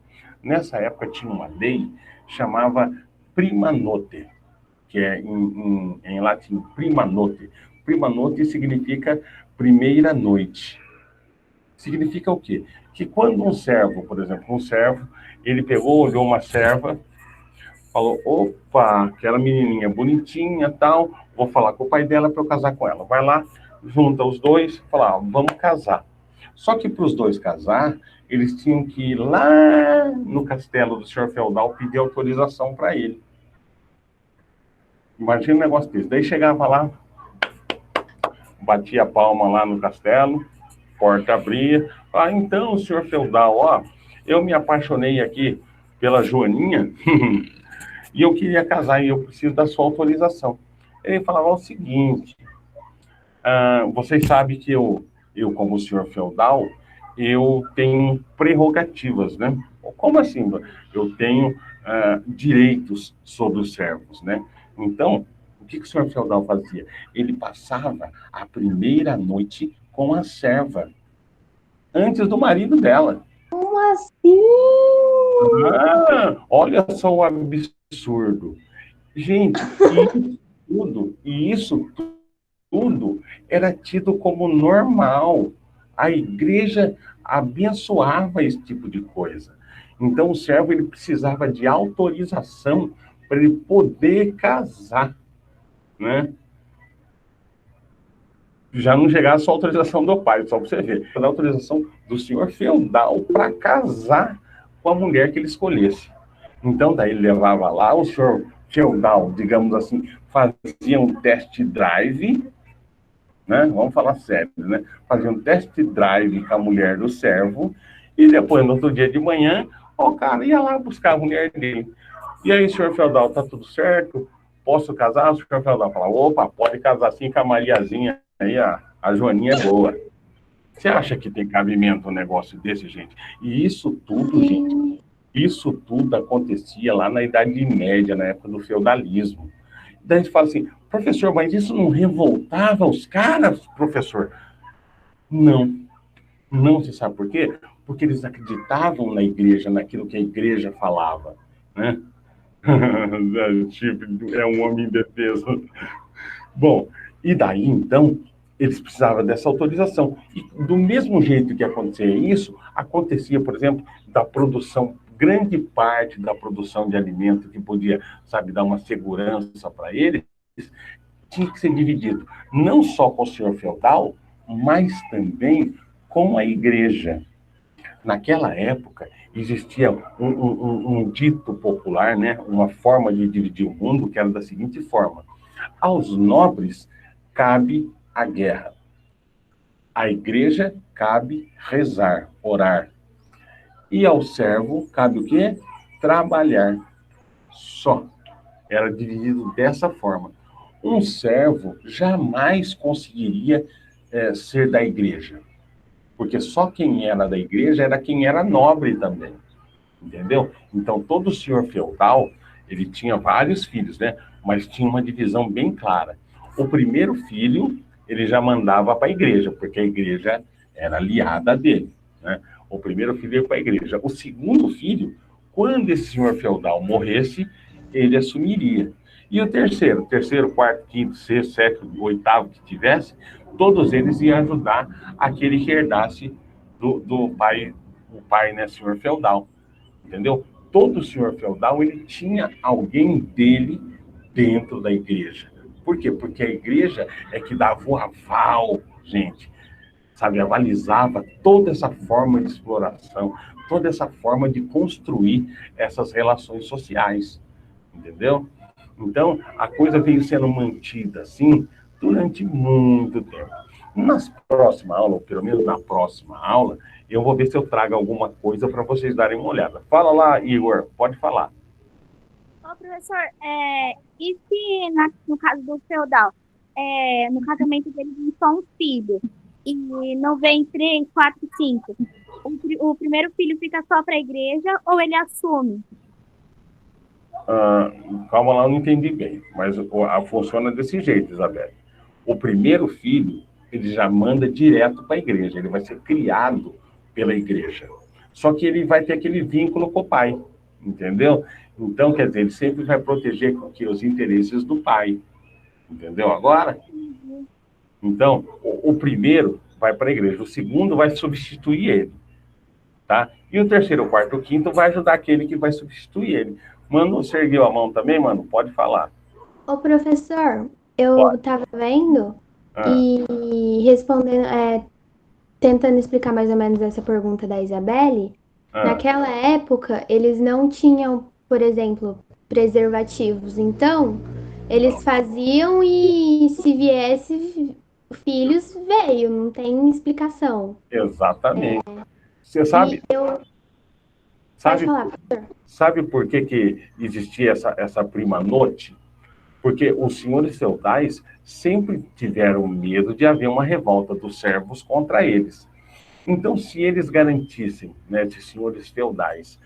S1: nessa época tinha uma lei chamava prima notte, que é em latim prima notte. Prima notte significa primeira noite. Significa o quê? Que quando um servo, por exemplo, ele pegou, olhou uma serva, falou, opa, aquela menininha bonitinha, tal, vou falar com o pai dela para eu casar com ela. Vai lá, junta os dois, fala, vamos casar. Só que para os dois casar, eles tinham que ir lá no castelo do senhor feudal pedir autorização para ele. Imagina um negócio desse. Daí chegava lá, batia a palma lá no castelo, porta abria. Ah, então, senhor feudal, ó, eu me apaixonei aqui pela Joaninha e eu queria casar e eu preciso da sua autorização. Ele falava o seguinte: vocês sabem que eu, como senhor feudal, eu tenho prerrogativas, né? Como assim? Eu tenho direitos sobre os servos, né? Então, o que o senhor feudal fazia? Ele passava a primeira noite com a serva, antes do marido dela.
S4: Como assim?
S1: Olha só o absurdo. Gente, isso tudo era tido como normal. A igreja abençoava esse tipo de coisa. Então, o servo ele precisava de autorização para ele poder casar, né? Já não chegava só a autorização do pai, só para você ver. A autorização do senhor feudal para casar com a mulher que ele escolhesse. Então, daí ele levava lá, o senhor feudal, digamos assim, fazia um test drive, né? Vamos falar sério, né? Fazia um test drive com a mulher do servo, e depois, no outro dia de manhã, o cara ia lá buscar a mulher dele. E aí, senhor feudal, tá tudo certo? Posso casar? O senhor feudal falava, opa, pode casar sim com a Mariazinha, aí a Joaninha é boa. Você acha que tem cabimento um negócio desse, gente? E isso tudo, gente, isso tudo acontecia lá na Idade Média, na época do feudalismo. Daí a gente fala assim, professor, mas isso não revoltava os caras, professor? Não, não, você sabe por quê? Porque eles acreditavam na igreja, naquilo que a igreja falava, né? Tipo, é um homem indefeso. Bom, e daí, então, eles precisavam dessa autorização. E do mesmo jeito que acontecia isso, acontecia, por exemplo, da produção, grande parte da produção de alimento que podia, sabe, dar uma segurança para eles, tinha que ser dividido, não só com o senhor feudal, mas também com a igreja. Naquela época, existia um dito popular, né, uma forma de dividir o mundo, que era da seguinte forma: aos nobres cabe a guerra, à igreja cabe rezar, orar, e ao servo cabe o quê? Trabalhar. Só. Era dividido dessa forma. Um servo jamais conseguiria ser da igreja, porque só quem era da igreja era quem era nobre também, entendeu? Então, todo senhor feudal, ele tinha vários filhos, né? Mas tinha uma divisão bem clara. O primeiro filho, ele já mandava para a igreja, porque a igreja era aliada dele, né? O primeiro filho ia para a igreja. O segundo filho, quando esse senhor feudal morresse, ele assumiria. E o terceiro, quarto, quinto, sexto, sétimo, oitavo que tivesse, todos eles iam ajudar aquele que herdasse do pai, o pai, né, senhor feudal, entendeu? Todo senhor feudal, ele tinha alguém dele dentro da igreja. Por quê? Porque a igreja é que dava o aval, gente, sabe, avalizava toda essa forma de exploração, toda essa forma de construir essas relações sociais, entendeu? Então, a coisa veio sendo mantida assim durante muito tempo. Nas próximas aulas, ou pelo menos na próxima aula, eu vou ver se eu trago alguma coisa para vocês darem uma olhada. Fala lá, Igor, pode falar.
S5: Ô, professor, e se no caso do feudal, no casamento dele vem só um filho, e não vem três, quatro, cinco, o primeiro filho fica só para a igreja ou ele assume?
S1: Calma lá, eu não entendi bem, mas funciona desse jeito, Isabel. O primeiro filho, ele já manda direto para a igreja, ele vai ser criado pela igreja. Só que ele vai ter aquele vínculo com o pai, entendeu? Então, quer dizer, ele sempre vai proteger os interesses do pai, entendeu agora? Então, o primeiro vai para a igreja, o segundo vai substituir ele, tá? E o terceiro, o quarto, o quinto vai ajudar aquele que vai substituir ele. Mano, você ergueu a mão também, mano? Pode falar.
S4: Ô, professor, eu
S1: Pode.
S4: tava vendo e respondendo, tentando explicar mais ou menos essa pergunta da Isabelle. Naquela época, eles não tinham, por exemplo, preservativos. Então, eles faziam e se viesse, filhos veio, não tem explicação.
S1: Exatamente. Você sabe,
S4: E eu. Pode
S1: sabe,
S4: falar, professor.
S1: sabe por que existia essa prima noite? Porque os senhores feudais sempre tiveram medo de haver uma revolta dos servos contra eles. Então, se eles garantissem, né, esses senhores feudais,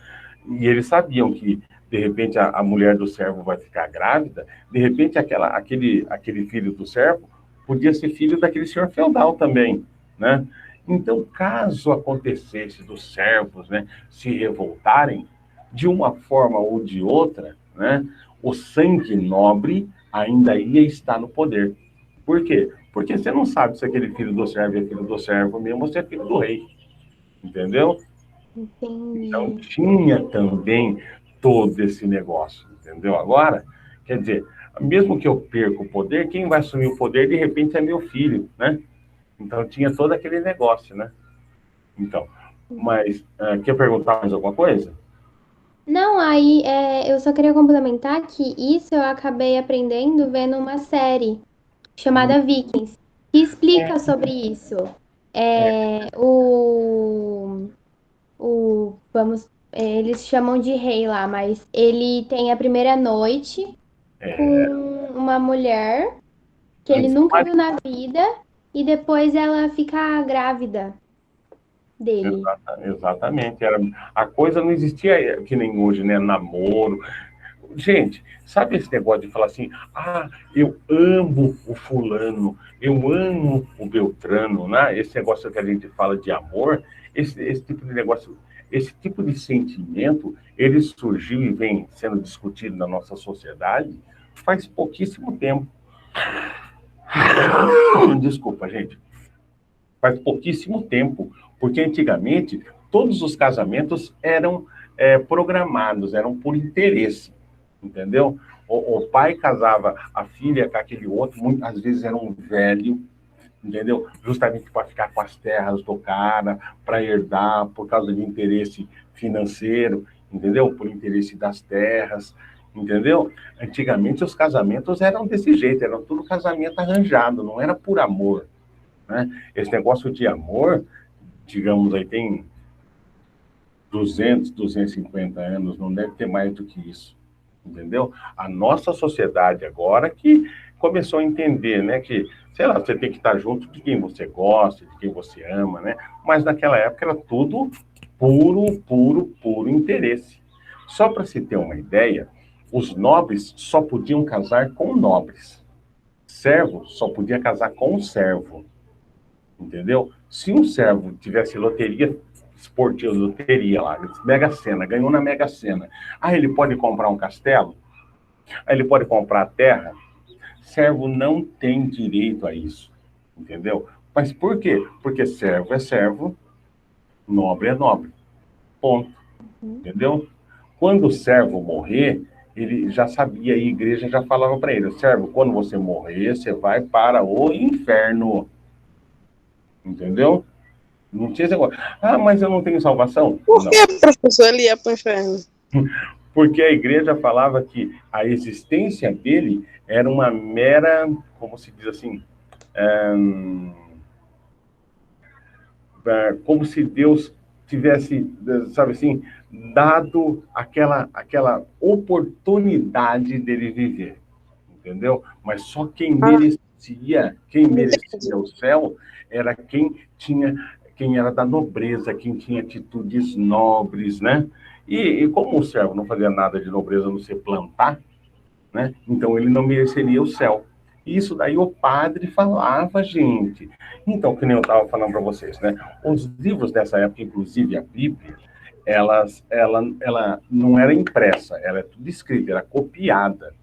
S1: e eles sabiam que, de repente, a mulher do servo vai ficar grávida, de repente, aquele filho do servo podia ser filho daquele senhor feudal também, né? Então, caso acontecesse dos servos, né, se revoltarem, de uma forma ou de outra, né, o sangue nobre ainda ia estar no poder. Por quê? Porque você não sabe se aquele filho do servo é filho do servo mesmo ou se é filho do rei. Entendeu? Então
S4: Entendi.
S1: tinha também todo esse negócio. Entendeu? Agora, quer dizer, mesmo que eu perca o poder, quem vai assumir o poder de repente é meu filho, né? Então tinha todo aquele negócio, né? Então, mas quer perguntar mais alguma coisa?
S4: Não, aí eu só queria complementar que isso eu acabei aprendendo vendo uma série chamada Vikings, que explica sobre isso. Eles chamam de rei lá, mas ele tem a primeira noite com uma mulher que ele
S1: Antes do
S4: nunca viu
S1: marido.
S4: na vida e depois ela fica grávida dele.
S1: Exatamente. A coisa não existia que nem hoje, né? Namoro. Gente, sabe esse negócio de falar assim, eu amo o fulano, eu amo o Beltrano, né? Esse negócio que a gente fala de amor, esse tipo de negócio, esse tipo de sentimento, ele surgiu e vem sendo discutido na nossa sociedade faz pouquíssimo tempo. Desculpa, gente. Faz pouquíssimo tempo, porque antigamente todos os casamentos eram programados, eram por interesse, entendeu? O pai casava a filha com aquele outro, muitas vezes era um velho, entendeu? Justamente para ficar com as terras do cara, para herdar, por causa de interesse financeiro, entendeu? Por interesse das terras, entendeu? Antigamente os casamentos eram desse jeito, eram tudo casamento arranjado, não era por amor, né? Esse negócio de amor, digamos aí, tem 250 anos, não deve ter mais do que isso, entendeu? A nossa sociedade agora que começou a entender, né, que, sei lá, você tem que estar junto de quem você gosta, de quem você ama, né? Mas naquela época era tudo puro interesse. Só para se ter uma ideia, os nobres só podiam casar com nobres. Servo só podia casar com um servo. Entendeu? Se um servo tivesse loteria esportiva, loteria lá, Mega Sena, ganhou na Mega Sena, ele pode comprar um castelo? Ele pode comprar terra? Servo não tem direito a isso, entendeu? Mas por quê? Porque servo é servo, nobre é nobre, ponto, entendeu? Quando o servo morrer, ele já sabia, a igreja já falava para ele, servo, quando você morrer, você vai para o inferno. Entendeu? Não tinha esse negócio. Mas eu não tenho salvação?
S2: Por
S1: Não.
S2: que, professor, ele ia para o inferno?
S1: Porque a igreja falava que a existência dele era uma mera, como se diz assim, como se Deus tivesse, sabe assim, dado aquela oportunidade dele viver, entendeu? Mas só quem merecia o céu era quem era da nobreza, quem tinha atitudes nobres, né? E como o servo não fazia nada de nobreza a não ser plantar, né? Então ele não mereceria o céu. Isso daí o padre falava, gente. Então, que nem eu estava falando para vocês, né? Os livros dessa época, inclusive a Bíblia, ela não era impressa, ela é tudo escrita, era copiada.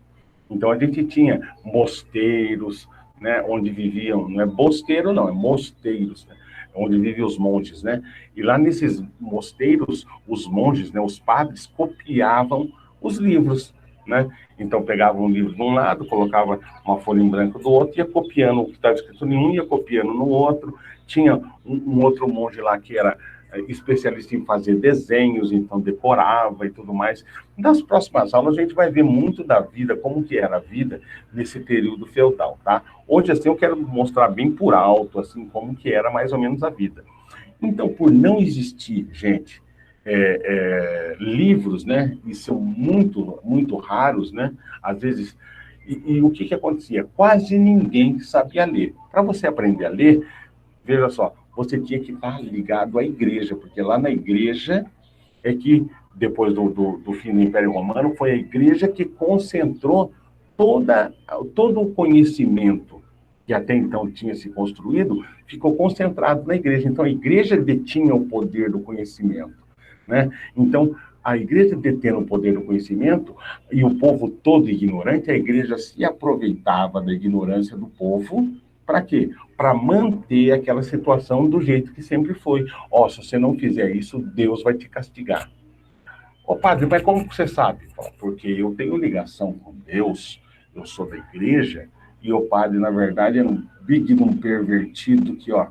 S1: Então a gente tinha mosteiros, né, onde viviam, não é bosteiro não, é mosteiros, né, onde viviam os monges, né? E lá nesses mosteiros, os monges, né, os padres copiavam os livros, né? Então pegavam um livro de um lado, colocava uma folha em branco do outro, ia copiando o que estava escrito em um, ia copiando no outro. Tinha um outro monge lá que era especialista em fazer desenhos, então decorava e tudo mais. Nas próximas aulas a gente vai ver muito da vida, como que era a vida nesse período feudal, tá? Hoje, assim, eu quero mostrar bem por alto, assim, como que era mais ou menos a vida. Então, por não existir, gente, livros, né, e são muito, muito raros, né, às vezes, e o que acontecia? Quase ninguém sabia ler. Para você aprender a ler, veja só, você tinha que estar ligado à igreja, porque lá na igreja é que, depois do fim do Império Romano, foi a igreja que concentrou todo o conhecimento que até então tinha se construído, ficou concentrado na igreja. Então, a igreja detinha o poder do conhecimento, né? Então, a igreja detendo o poder do conhecimento e o povo todo ignorante, a igreja se aproveitava da ignorância do povo. Para quê? Para manter aquela situação do jeito que sempre foi. Ó, se você não fizer isso, Deus vai te castigar. Ô, padre, mas como você sabe? Porque eu tenho ligação com Deus, eu sou da igreja, e o padre, na verdade, é um big de um pervertido que, ó,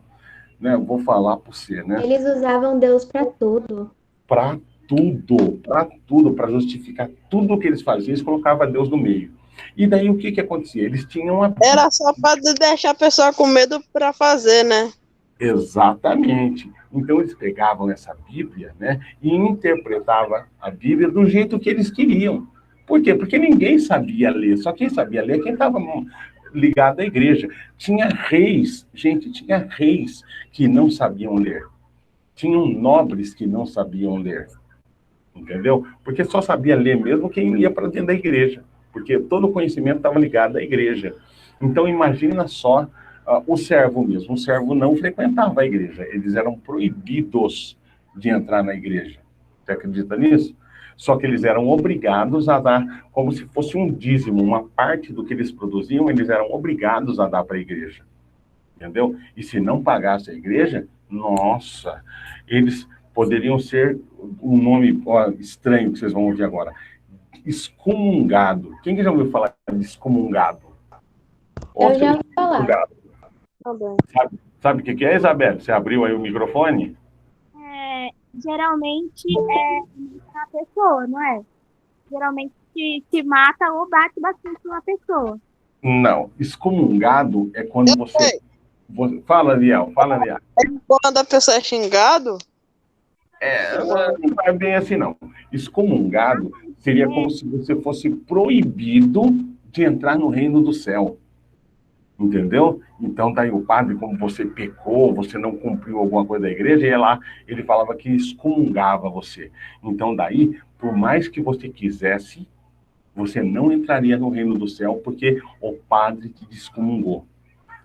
S1: né, eu vou falar para você, né?
S4: Eles usavam Deus para tudo.
S1: Para tudo, para justificar tudo o que eles faziam, eles colocavam Deus no meio. E daí o que acontecia? Eles tinham uma...
S2: Era só para deixar a pessoa com medo para fazer, né?
S1: Exatamente. Então eles pegavam essa Bíblia, né, e interpretavam a Bíblia do jeito que eles queriam. Por quê? Porque ninguém sabia ler. Só quem sabia ler é quem estava ligado à igreja. Tinha reis, gente, tinha reis que não sabiam ler. Tinham nobres que não sabiam ler. Entendeu? Porque só sabia ler mesmo quem ia para dentro da igreja. Porque todo o conhecimento estava ligado à igreja. Então, imagina só o servo mesmo. O servo não frequentava a igreja. Eles eram proibidos de entrar na igreja. Você acredita nisso? Só que eles eram obrigados a dar, como se fosse um dízimo, uma parte do que eles produziam, eles eram obrigados a dar para a igreja. Entendeu? E se não pagasse a igreja, nossa, eles poderiam ser um nome estranho que vocês vão ouvir agora. Excomungado. Quem que já ouviu falar de excomungado?
S4: Eu já ouvi falar.
S1: Sabe o que é, Isabel? Você abriu aí o microfone?
S5: Geralmente é a pessoa, não é? Geralmente se mata ou bate bastante uma pessoa.
S1: Não. Excomungado é quando você... Fala, Liel.
S2: Quando a pessoa é xingado?
S1: Não é bem assim, não. Excomungado seria como se você fosse proibido de entrar no reino do céu. Entendeu? Então, daí o padre, como você pecou, você não cumpriu alguma coisa da igreja, ia lá, ele falava que excomungava você. Então, daí, por mais que você quisesse, você não entraria no reino do céu, porque o padre te excomungou.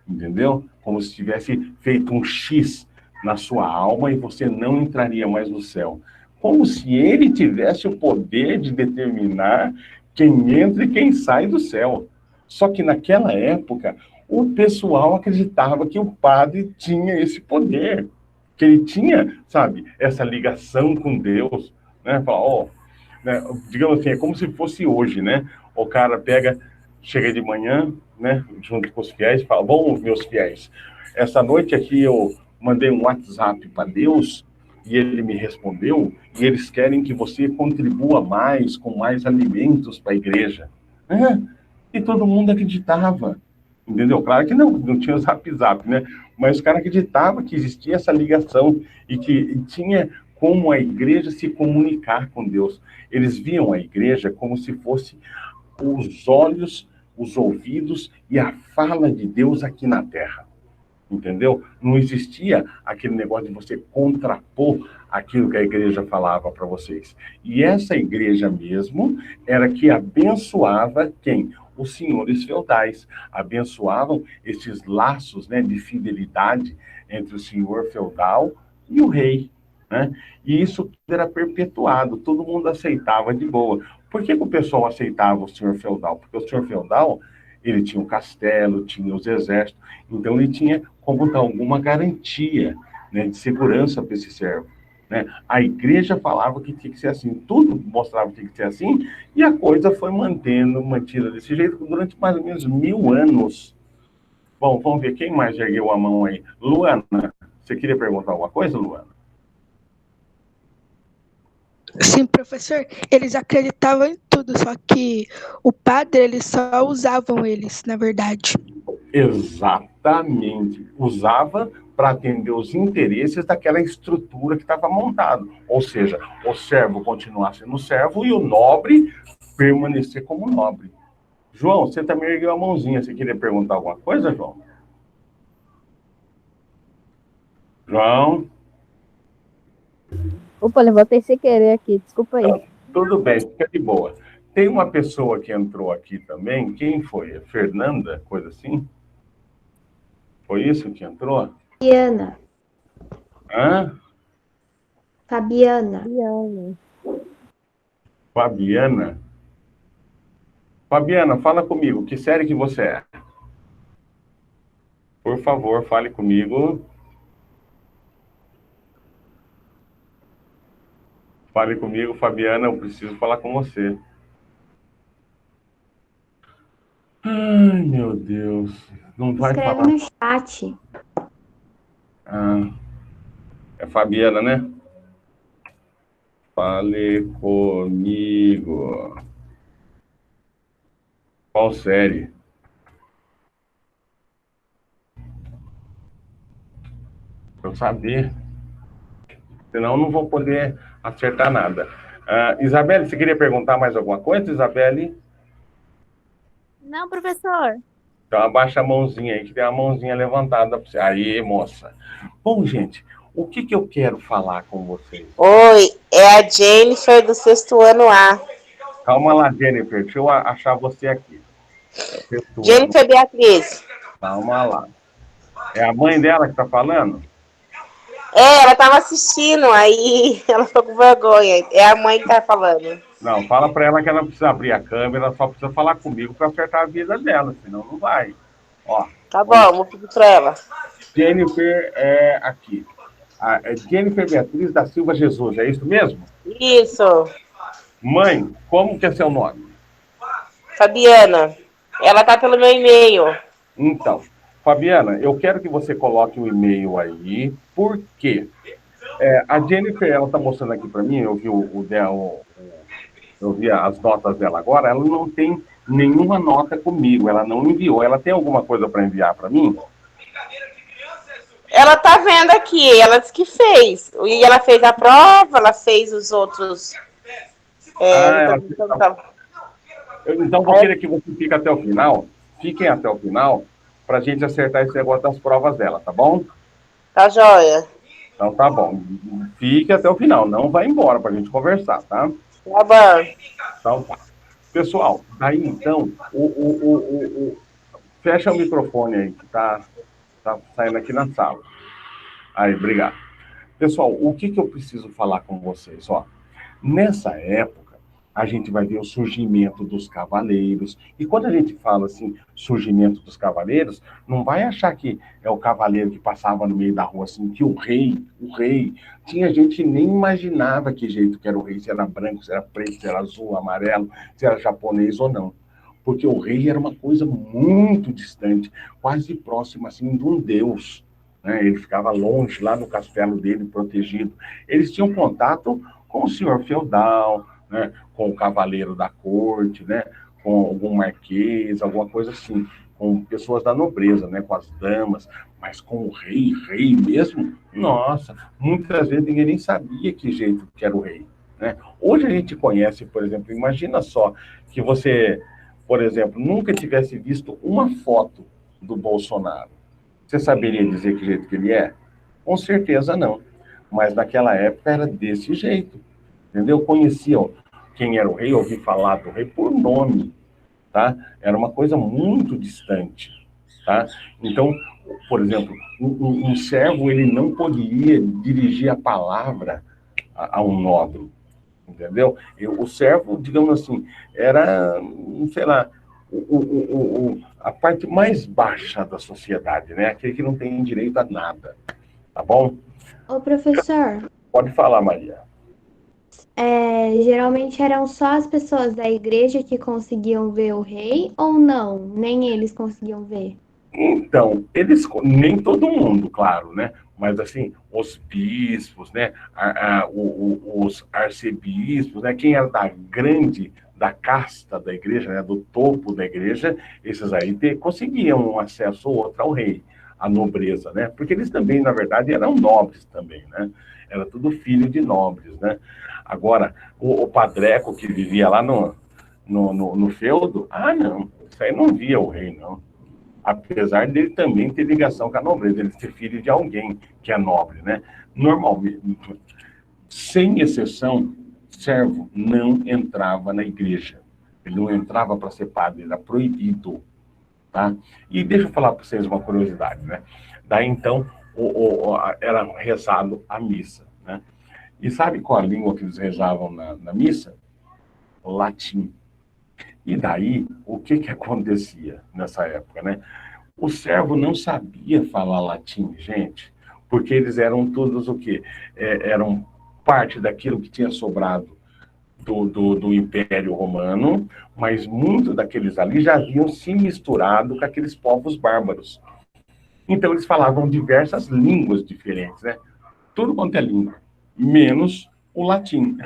S1: Entendeu? Como se tivesse feito um X na sua alma e você não entraria mais no céu. Como se ele tivesse o poder de determinar quem entra e quem sai do céu. Só que naquela época, o pessoal acreditava que o padre tinha esse poder, que ele tinha, sabe, essa ligação com Deus, né? Fala, né? Digamos assim, é como se fosse hoje, né? O cara chega de manhã, né, junto com os fiéis, fala, bom, meus fiéis, essa noite aqui eu mandei um WhatsApp para Deus e ele me respondeu e eles querem que você contribua mais, com mais alimentos para a igreja. E todo mundo acreditava, entendeu? Claro que não tinha o Zap, né? Mas os caras acreditavam que existia essa ligação e que tinha como a igreja se comunicar com Deus. Eles viam a igreja como se fosse os olhos, os ouvidos e a fala de Deus aqui na Terra. Entendeu? Não existia aquele negócio de você contrapor aquilo que a igreja falava para vocês. E essa igreja mesmo era que abençoava quem? Os senhores feudais. Abençoavam esses laços, né, de fidelidade entre o senhor feudal e o rei. Né? E isso era perpetuado, todo mundo aceitava de boa. Por que o pessoal aceitava o senhor feudal? Porque o senhor feudal, ele tinha um castelo, tinha os exércitos, então ele tinha como dar alguma garantia, né, de segurança para esse servo. Né? A igreja falava que tinha que ser assim, tudo mostrava que tinha que ser assim, e a coisa foi mantida desse jeito durante mais ou menos 1000 anos. Bom, vamos ver quem mais ergueu a mão aí. Luana, você queria perguntar alguma coisa, Luana?
S6: Sim, professor, eles acreditavam em tudo, só que o padre, eles só usavam eles, na verdade.
S1: Exatamente. Usava para atender os interesses daquela estrutura que estava montada. Ou seja, o servo continuar sendo servo e o nobre permanecer como nobre. João, você também ergueu a mãozinha. Você queria perguntar alguma coisa, João? João?
S7: Opa, levantei sem querer aqui, desculpa aí.
S1: Então, tudo bem, fica de boa. Tem uma pessoa que entrou aqui também. Quem foi? A Fernanda? Coisa assim? Foi isso que entrou?
S4: Fabiana.
S1: Hã?
S4: Fabiana.
S1: Fabiana? Fabiana, fala comigo. Que série que você é? Por favor, fale comigo. Fale comigo, Fabiana. Eu preciso falar com você. Ai, meu Deus. Não vai
S4: Escreve
S1: falar.
S4: no chat.
S1: Ah, é Fabiana, né? Fale comigo. Qual série? Pra eu saber. Senão eu não vou poder acertar nada. Isabelle, você queria perguntar mais alguma coisa, Isabelle?
S5: Não, professor.
S1: Então abaixa a mãozinha aí, que tem uma mãozinha levantada pra você. Aí, moça. Bom, gente, o que que eu quero falar com vocês?
S2: Oi, é a Jennifer do 6º ano A.
S1: Calma lá, Jennifer, deixa eu achar você aqui. Sexto ano.
S2: Jennifer Beatriz.
S1: Calma lá. É a mãe dela que tá falando?
S2: É, ela tava assistindo, aí ela ficou com vergonha. É a mãe que tá falando.
S1: Não, fala pra ela que ela não precisa abrir a câmera, ela só precisa falar comigo pra acertar a vida dela, senão não vai. Ó,
S2: Tá bom, vou pedir pra ela.
S1: Jennifer é aqui. É Jennifer Beatriz da Silva Jesus, é isso mesmo?
S2: Isso,
S1: Mãe, como que é seu nome?
S2: Fabiana. Ela tá pelo meu e-mail.
S1: Então, Fabiana, eu quero que você coloque o e-mail aí, porque a Jennifer, ela está mostrando aqui para mim, eu vi eu vi as notas dela agora, ela não tem nenhuma nota comigo, ela não enviou. Ela tem alguma coisa para enviar para mim?
S2: Ela tá vendo aqui, ela disse que fez. E ela fez a prova, ela fez os outros.
S1: Então, vou querer que você fique até o final. Fiquem até o final, para a gente acertar esse negócio das provas dela, tá bom?
S2: Tá joia.
S1: Então, tá bom. Fique até o final, não vai embora para a gente conversar, tá?
S2: Tá bom.
S1: Então, tá. Pessoal, daí então, fecha o microfone aí, que tá saindo aqui na sala. Aí, obrigado. Pessoal, o que eu preciso falar com vocês? Ó, nessa época, a gente vai ver o surgimento dos cavaleiros. E quando a gente fala assim, surgimento dos cavaleiros, não vai achar que é o cavaleiro que passava no meio da rua assim, que o rei, tinha gente que nem imaginava que jeito que era o rei, se era branco, se era preto, se era azul, amarelo, se era japonês ou não. Porque o rei era uma coisa muito distante, quase próxima assim de um deus, né? Ele ficava longe, lá no castelo dele, protegido. Eles tinham contato com o senhor feudal, né? Com o cavaleiro da corte, né? Com algum marquês, alguma coisa assim, com pessoas da nobreza, né? Com as damas, mas com o rei mesmo, nossa, muitas vezes ninguém nem sabia que jeito que era o rei, né? Hoje a gente conhece, por exemplo, imagina só que você, por exemplo, nunca tivesse visto uma foto do Bolsonaro. Você saberia dizer que jeito que ele é? Com certeza não. Mas naquela época era desse jeito. Entendeu? Conheciam quem era o rei, ouvi falar do rei por nome, tá? Era uma coisa muito distante, tá? Então, por exemplo, um servo, ele não poderia dirigir a palavra a um nobre, entendeu? O servo, digamos assim, era, sei lá, a parte mais baixa da sociedade, né? Aquele que não tem direito a nada, tá bom?
S4: Ô, professor,
S1: Pode falar, Maria.
S4: geralmente eram só as pessoas da igreja que conseguiam ver o rei ou não? Nem eles conseguiam ver?
S1: Então, nem todo mundo, claro, né? Mas assim, os bispos, né? Os arcebispos, né? Quem era da casta da igreja, né? Do topo da igreja, esses aí conseguiam um acesso ou outro ao rei, à nobreza, né? Porque eles também, na verdade, eram nobres também, né? Era tudo filho de nobres, né? Agora, o padreco que vivia lá no feudo, não, isso aí não via o rei, não. Apesar dele também ter ligação com a nobreza, ele ser filho de alguém que é nobre, né? Normalmente, sem exceção, servo não entrava na igreja. Ele não entrava para ser padre, era proibido, tá? E deixa eu falar para vocês uma curiosidade, né? Daí, então, era rezado a missa, né? E sabe qual a língua que eles rezavam na missa? O latim. E daí, o que acontecia nessa época, né? O servo não sabia falar latim, gente, porque eles eram todos o quê? Eram parte daquilo que tinha sobrado do Império Romano, mas muitos daqueles ali já haviam se misturado com aqueles povos bárbaros. Então, eles falavam diversas línguas diferentes, né? Tudo quanto é língua, menos o latim.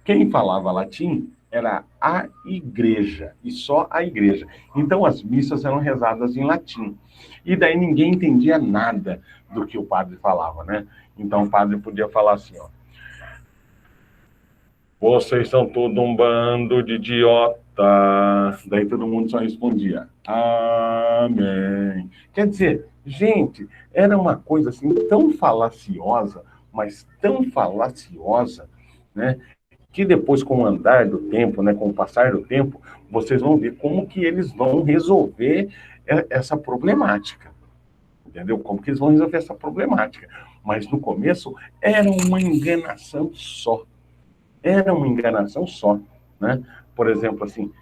S1: Quem falava latim era a igreja, e só a igreja. Então, as missas eram rezadas em latim. E daí ninguém entendia nada do que o padre falava, né? Então, o padre podia falar assim, ó: vocês são todo um bando de idiota. Daí todo mundo só respondia: amém. Quer dizer, gente, era uma coisa assim tão falaciosa, mas tão falaciosa, né? Que depois, com o andar do tempo, né, com o passar do tempo, vocês vão ver como que eles vão resolver essa problemática. Entendeu? Como que eles vão resolver essa problemática. Mas no começo era uma enganação só. Era uma enganação só, né? Por exemplo, assim,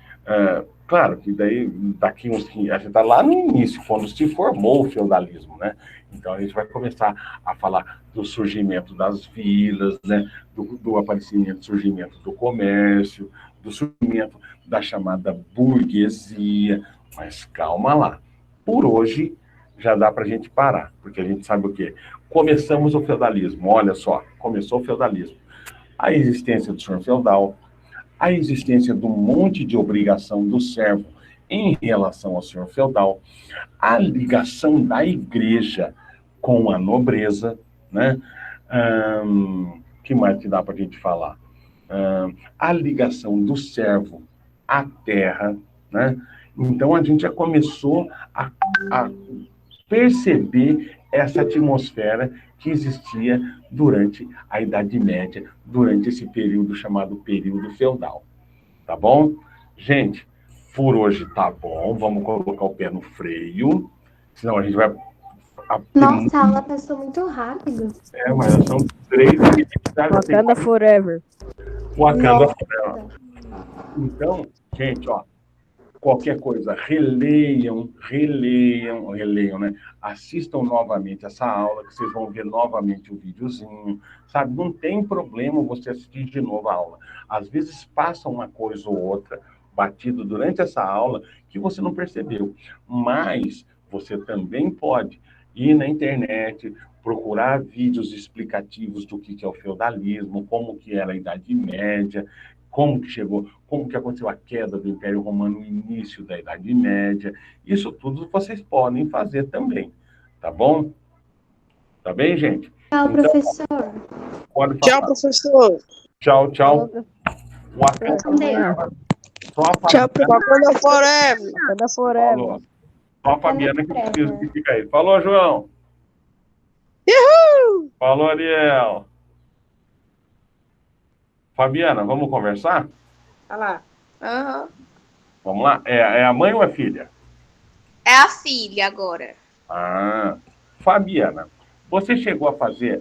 S1: claro que daí, daqui uns... A gente está lá no início, quando se formou o feudalismo, né? Então, a gente vai começar a falar do surgimento das vilas, né? Do aparecimento, surgimento do comércio, do surgimento da chamada burguesia. Mas calma lá. Por hoje, já dá para a gente parar, porque a gente sabe o quê? Começamos o feudalismo, olha só, começou o feudalismo. A existência do senhor feudal, a existência de um monte de obrigação do servo em relação ao senhor feudal, a ligação da igreja com a nobreza, né? Que mais que dá para a gente falar? A ligação do servo à terra, né? Então, a gente já começou a perceber essa atmosfera que existia durante a Idade Média, durante esse período chamado período feudal. Tá bom? Gente, por hoje tá bom. Vamos colocar o pé no freio, senão a gente vai...
S4: Nossa, a aula passou muito rápido.
S1: Mas são 3 minutos.
S7: Wakanda Forever.
S1: Wakanda Forever. Então, gente, ó, qualquer coisa, releiam, né? Assistam novamente essa aula, que vocês vão ver novamente o videozinho, sabe? Não tem problema você assistir de novo a aula. Às vezes passa uma coisa ou outra batido durante essa aula que você não percebeu. Mas você também pode ir na internet, procurar vídeos explicativos do que é o feudalismo, como que era a Idade Média, como que chegou, como que aconteceu a queda do Império Romano no início da Idade Média. Isso tudo vocês podem fazer também, tá bom? Tá bem, gente?
S4: Tchau,
S1: então,
S4: professor.
S1: Pode falar.
S6: Tchau, professor.
S1: Tchau.
S7: Tchau,
S6: Tchau, Wakanda Forever.
S7: Wakanda Forever.
S1: Falou. Só a Fabiana que precisa que fica aí. Falou, João.
S6: Uhul!
S1: Falou, Ariel. Fabiana, vamos conversar?
S2: Olha lá.
S5: Aham.
S1: Vamos lá? É a mãe ou a filha?
S5: É a filha agora.
S1: Fabiana, você chegou a fazer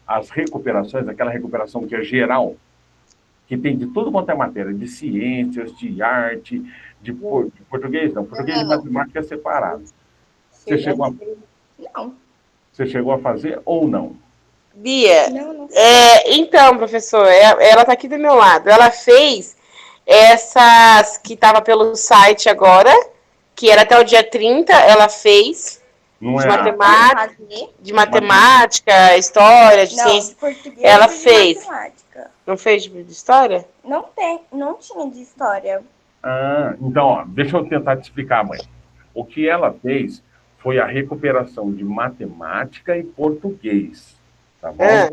S1: as recuperações, aquela recuperação que é geral, que tem de tudo quanto é matéria, de ciências, de arte, de português, não. Português e matemática é separado. Você chegou a...
S5: Não.
S1: Você chegou a fazer ou não?
S2: Bia,
S5: Não.
S2: então, professor, ela está aqui do meu lado. Ela fez essas que estava pelo site agora que era até o dia 30, ela fez
S1: Não
S2: de
S1: é?
S2: matemática, história, de
S8: Não,
S2: ciência.
S8: de português
S2: Ela
S8: e de
S2: fez.
S8: matemática.
S2: Não fez de história?
S8: Não tinha de história.
S1: Então, ó, deixa eu tentar te explicar, mãe. O que ela fez foi a recuperação de matemática e português, tá bom?
S2: Ah,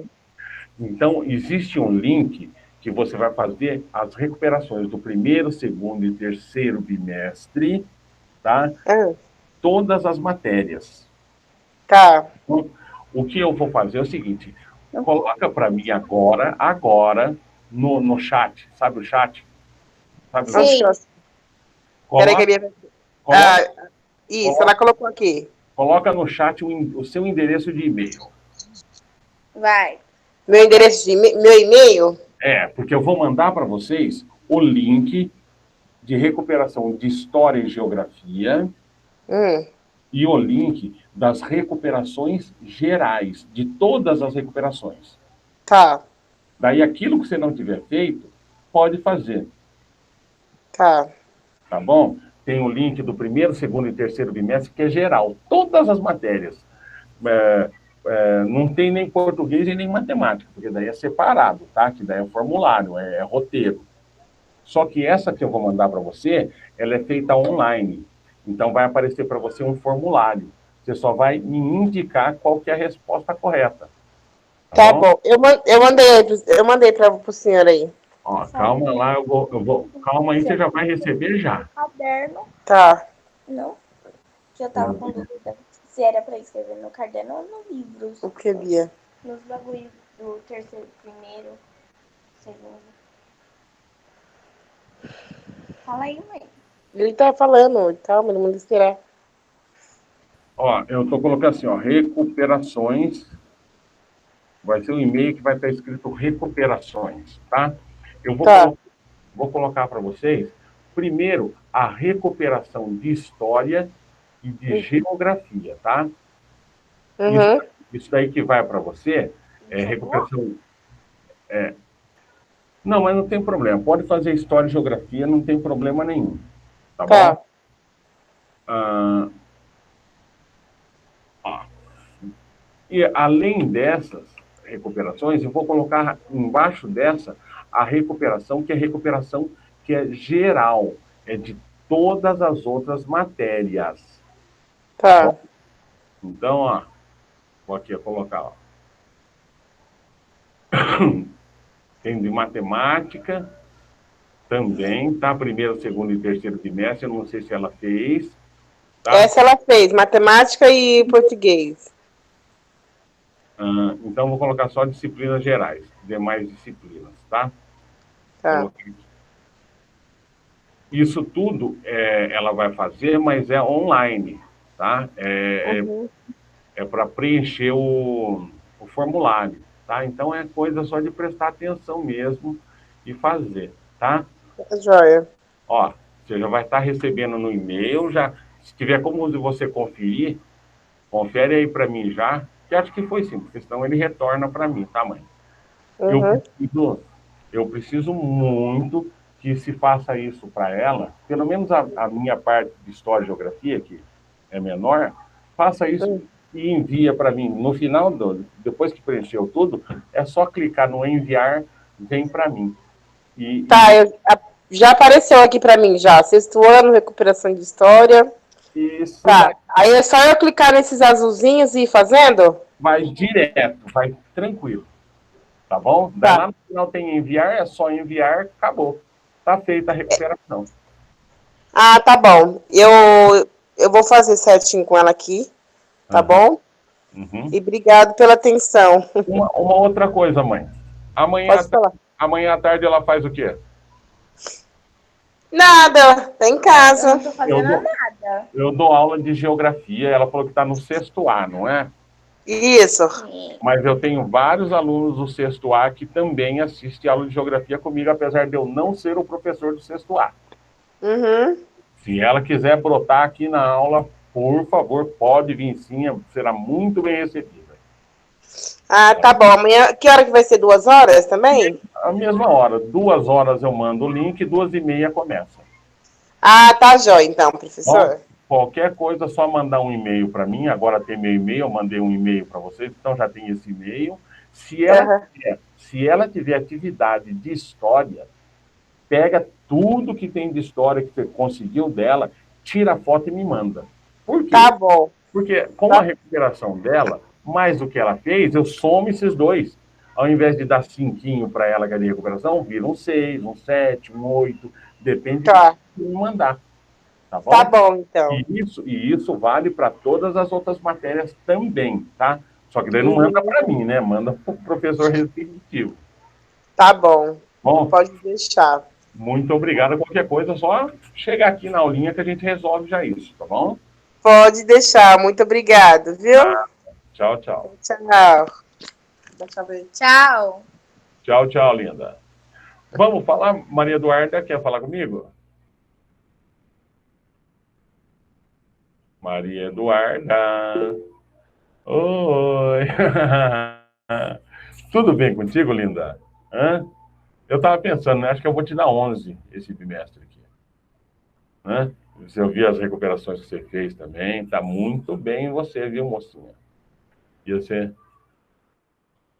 S1: Então, existe um link que você vai fazer as recuperações do primeiro, segundo e terceiro bimestre, tá?
S2: ah,
S1: Todas as matérias.
S2: tá.
S1: Então, o que eu vou fazer é o seguinte, coloca para mim agora, no chat, sabe o chat? Sabe o
S2: Sim.
S1: chat?
S2: Peraí que a
S1: Coloca,
S2: minha...
S1: coloca,
S2: Isso, ela colocou aqui.
S1: coloca no chat o seu endereço de e-mail.
S8: Vai.
S2: Meu endereço de meu e-mail?
S1: Porque eu vou mandar para vocês o link de recuperação de História e Geografia e o link das recuperações gerais, de todas as recuperações.
S2: Tá,
S1: Daí, aquilo que você não tiver feito, pode fazer,
S2: tá.
S1: tá bom? Tem o link do primeiro, segundo e terceiro bimestre, que é geral, todas as matérias. Não tem nem português e nem matemática, porque daí é separado, tá? Que daí é formulário, é roteiro. Só que essa que eu vou mandar para você, ela é feita online. Então, vai aparecer para você um formulário. Você só vai me indicar qual que é a resposta correta.
S2: Tá bom. Eu mandei para o senhor aí.
S1: Ó, calma lá, eu vou. Calma aí, você já vai receber já.
S8: Caderno.
S2: Tá.
S8: Não. Que eu tava com dúvida se era pra escrever no caderno ou no livro.
S2: O que, Bia?
S8: Nos bagulhos do terceiro, primeiro, segundo. Fala aí, mãe.
S2: Ele tá falando, calma, não manda esperar.
S1: Ó, eu tô colocando assim, ó, recuperações. Vai ser um e-mail que vai estar escrito recuperações, tá? Eu vou colocar para vocês, primeiro, a recuperação de história e de geografia, tá? Isso daí que vai para você é recuperação... Não, mas não tem problema. Pode fazer história e geografia, não tem problema nenhum. Tá bom? E além dessas recuperações, eu vou colocar embaixo dessa a recuperação, que é recuperação que é geral, é de todas as outras matérias.
S2: Tá.
S1: Então, ó, vou aqui colocar, ó. Tem de matemática também, tá? Primeiro, segundo e terceiro bimestre, eu não sei se ela fez. Tá?
S2: Essa ela fez, matemática e português.
S1: Então, vou colocar só disciplinas gerais, demais disciplinas, tá?
S2: Tá.
S1: Isso tudo ela vai fazer, mas é online, tá? É para preencher o formulário, tá? Então, é coisa só de prestar atenção mesmo e fazer, tá?
S2: Joia.
S1: Ó, você já vai estar recebendo no e-mail, já, se tiver como você conferir, confere aí para mim já, que acho que foi sim, porque senão ele retorna para mim, tá, mãe? Eu preciso muito que se faça isso para ela, pelo menos a minha parte de História e Geografia, que é menor, faça isso e envia para mim. No final, depois que preencheu tudo, é só clicar no enviar, vem para mim.
S2: Já apareceu aqui para mim, já. Sexto ano, recuperação de história.
S1: Isso.
S2: Tá. Aí é só eu clicar nesses azulzinhos e ir fazendo?
S1: Vai direto, vai tranquilo. Tá bom? Daí lá no final tem enviar, é só enviar, acabou. Tá feita a recuperação.
S2: Ah, tá bom. Eu vou fazer certinho com ela aqui, tá bom? E obrigado pela atenção.
S1: Uma outra coisa, mãe. Amanhã à tarde ela faz o quê?
S2: Nada, tá em casa.
S8: Eu não tô fazendo nada.
S1: Eu dou aula de geografia, ela falou que tá no sexto A, não é?
S2: Isso.
S1: Mas eu tenho vários alunos do sexto A que também assistem aula de geografia comigo, apesar de eu não ser o professor do sexto A. Se ela quiser brotar aqui na aula, por favor, pode vir sim, será muito bem recebida.
S2: Ah, tá bom. Amanhã, que hora que vai ser? 2 horas também?
S1: A mesma hora. 2 horas eu mando o link, 2h30 começa.
S2: Ah, tá jóia então, professor.
S1: Bom, Qualquer coisa, só mandar um e-mail para mim. Agora tem meu e-mail, eu mandei um e-mail para vocês, então já tem esse e-mail. Se ela tiver atividade de história, pega tudo que tem de história que você conseguiu dela, tira a foto e me manda. Por quê?
S2: Tá bom.
S1: Porque com a recuperação dela, mais do que ela fez, eu somo esses dois. Ao invés de dar 5 para ela que é de recuperação, vira um 6, um 7, um 8, depende do que me mandar. Tá bom?
S2: Tá bom, então.
S1: E isso vale para todas as outras matérias também, tá? Só que daí não manda para mim, né? Manda para o professor respectivo.
S2: Tá bom.
S1: Bom,
S2: pode deixar.
S1: Muito obrigado. Qualquer coisa, só chegar aqui na aulinha que a gente resolve já isso, tá bom?
S2: Pode deixar. Muito obrigado, viu?
S1: Tchau, tchau.
S2: Tchau.
S8: Tchau.
S1: Tchau, tchau, linda. Vamos falar? Maria Eduarda, quer falar comigo? Maria Eduarda. Oi. Tudo bem contigo, linda? Hã? Eu estava pensando, né? Acho que eu vou te dar 11 esse bimestre aqui. Né? Você ouviu as recuperações que você fez também. Tá muito bem você, viu, mocinha? E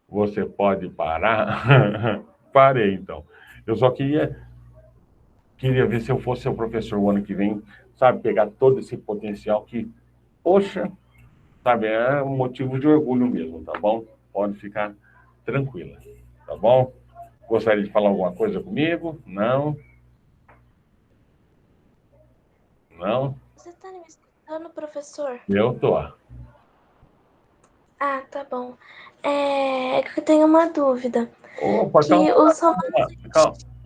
S1: você pode parar? Parei, então. Eu só queria ver se eu fosse seu professor o ano que vem, sabe? Pegar todo esse potencial que, poxa, sabe? É um motivo de orgulho mesmo, tá bom? Pode ficar tranquila, tá bom? Gostaria de falar alguma coisa comigo? Não? Não?
S8: Você tá me escutando, professor?
S1: Eu tô.
S8: Ah, tá bom. É que eu tenho uma dúvida.
S1: Opa,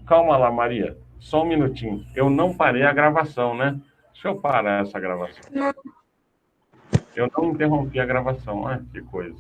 S1: calma lá, Maria. Só um minutinho. Eu não parei a gravação, né? Deixa eu parar essa gravação.
S8: Não.
S1: Eu não interrompi a gravação. Ah, que coisa.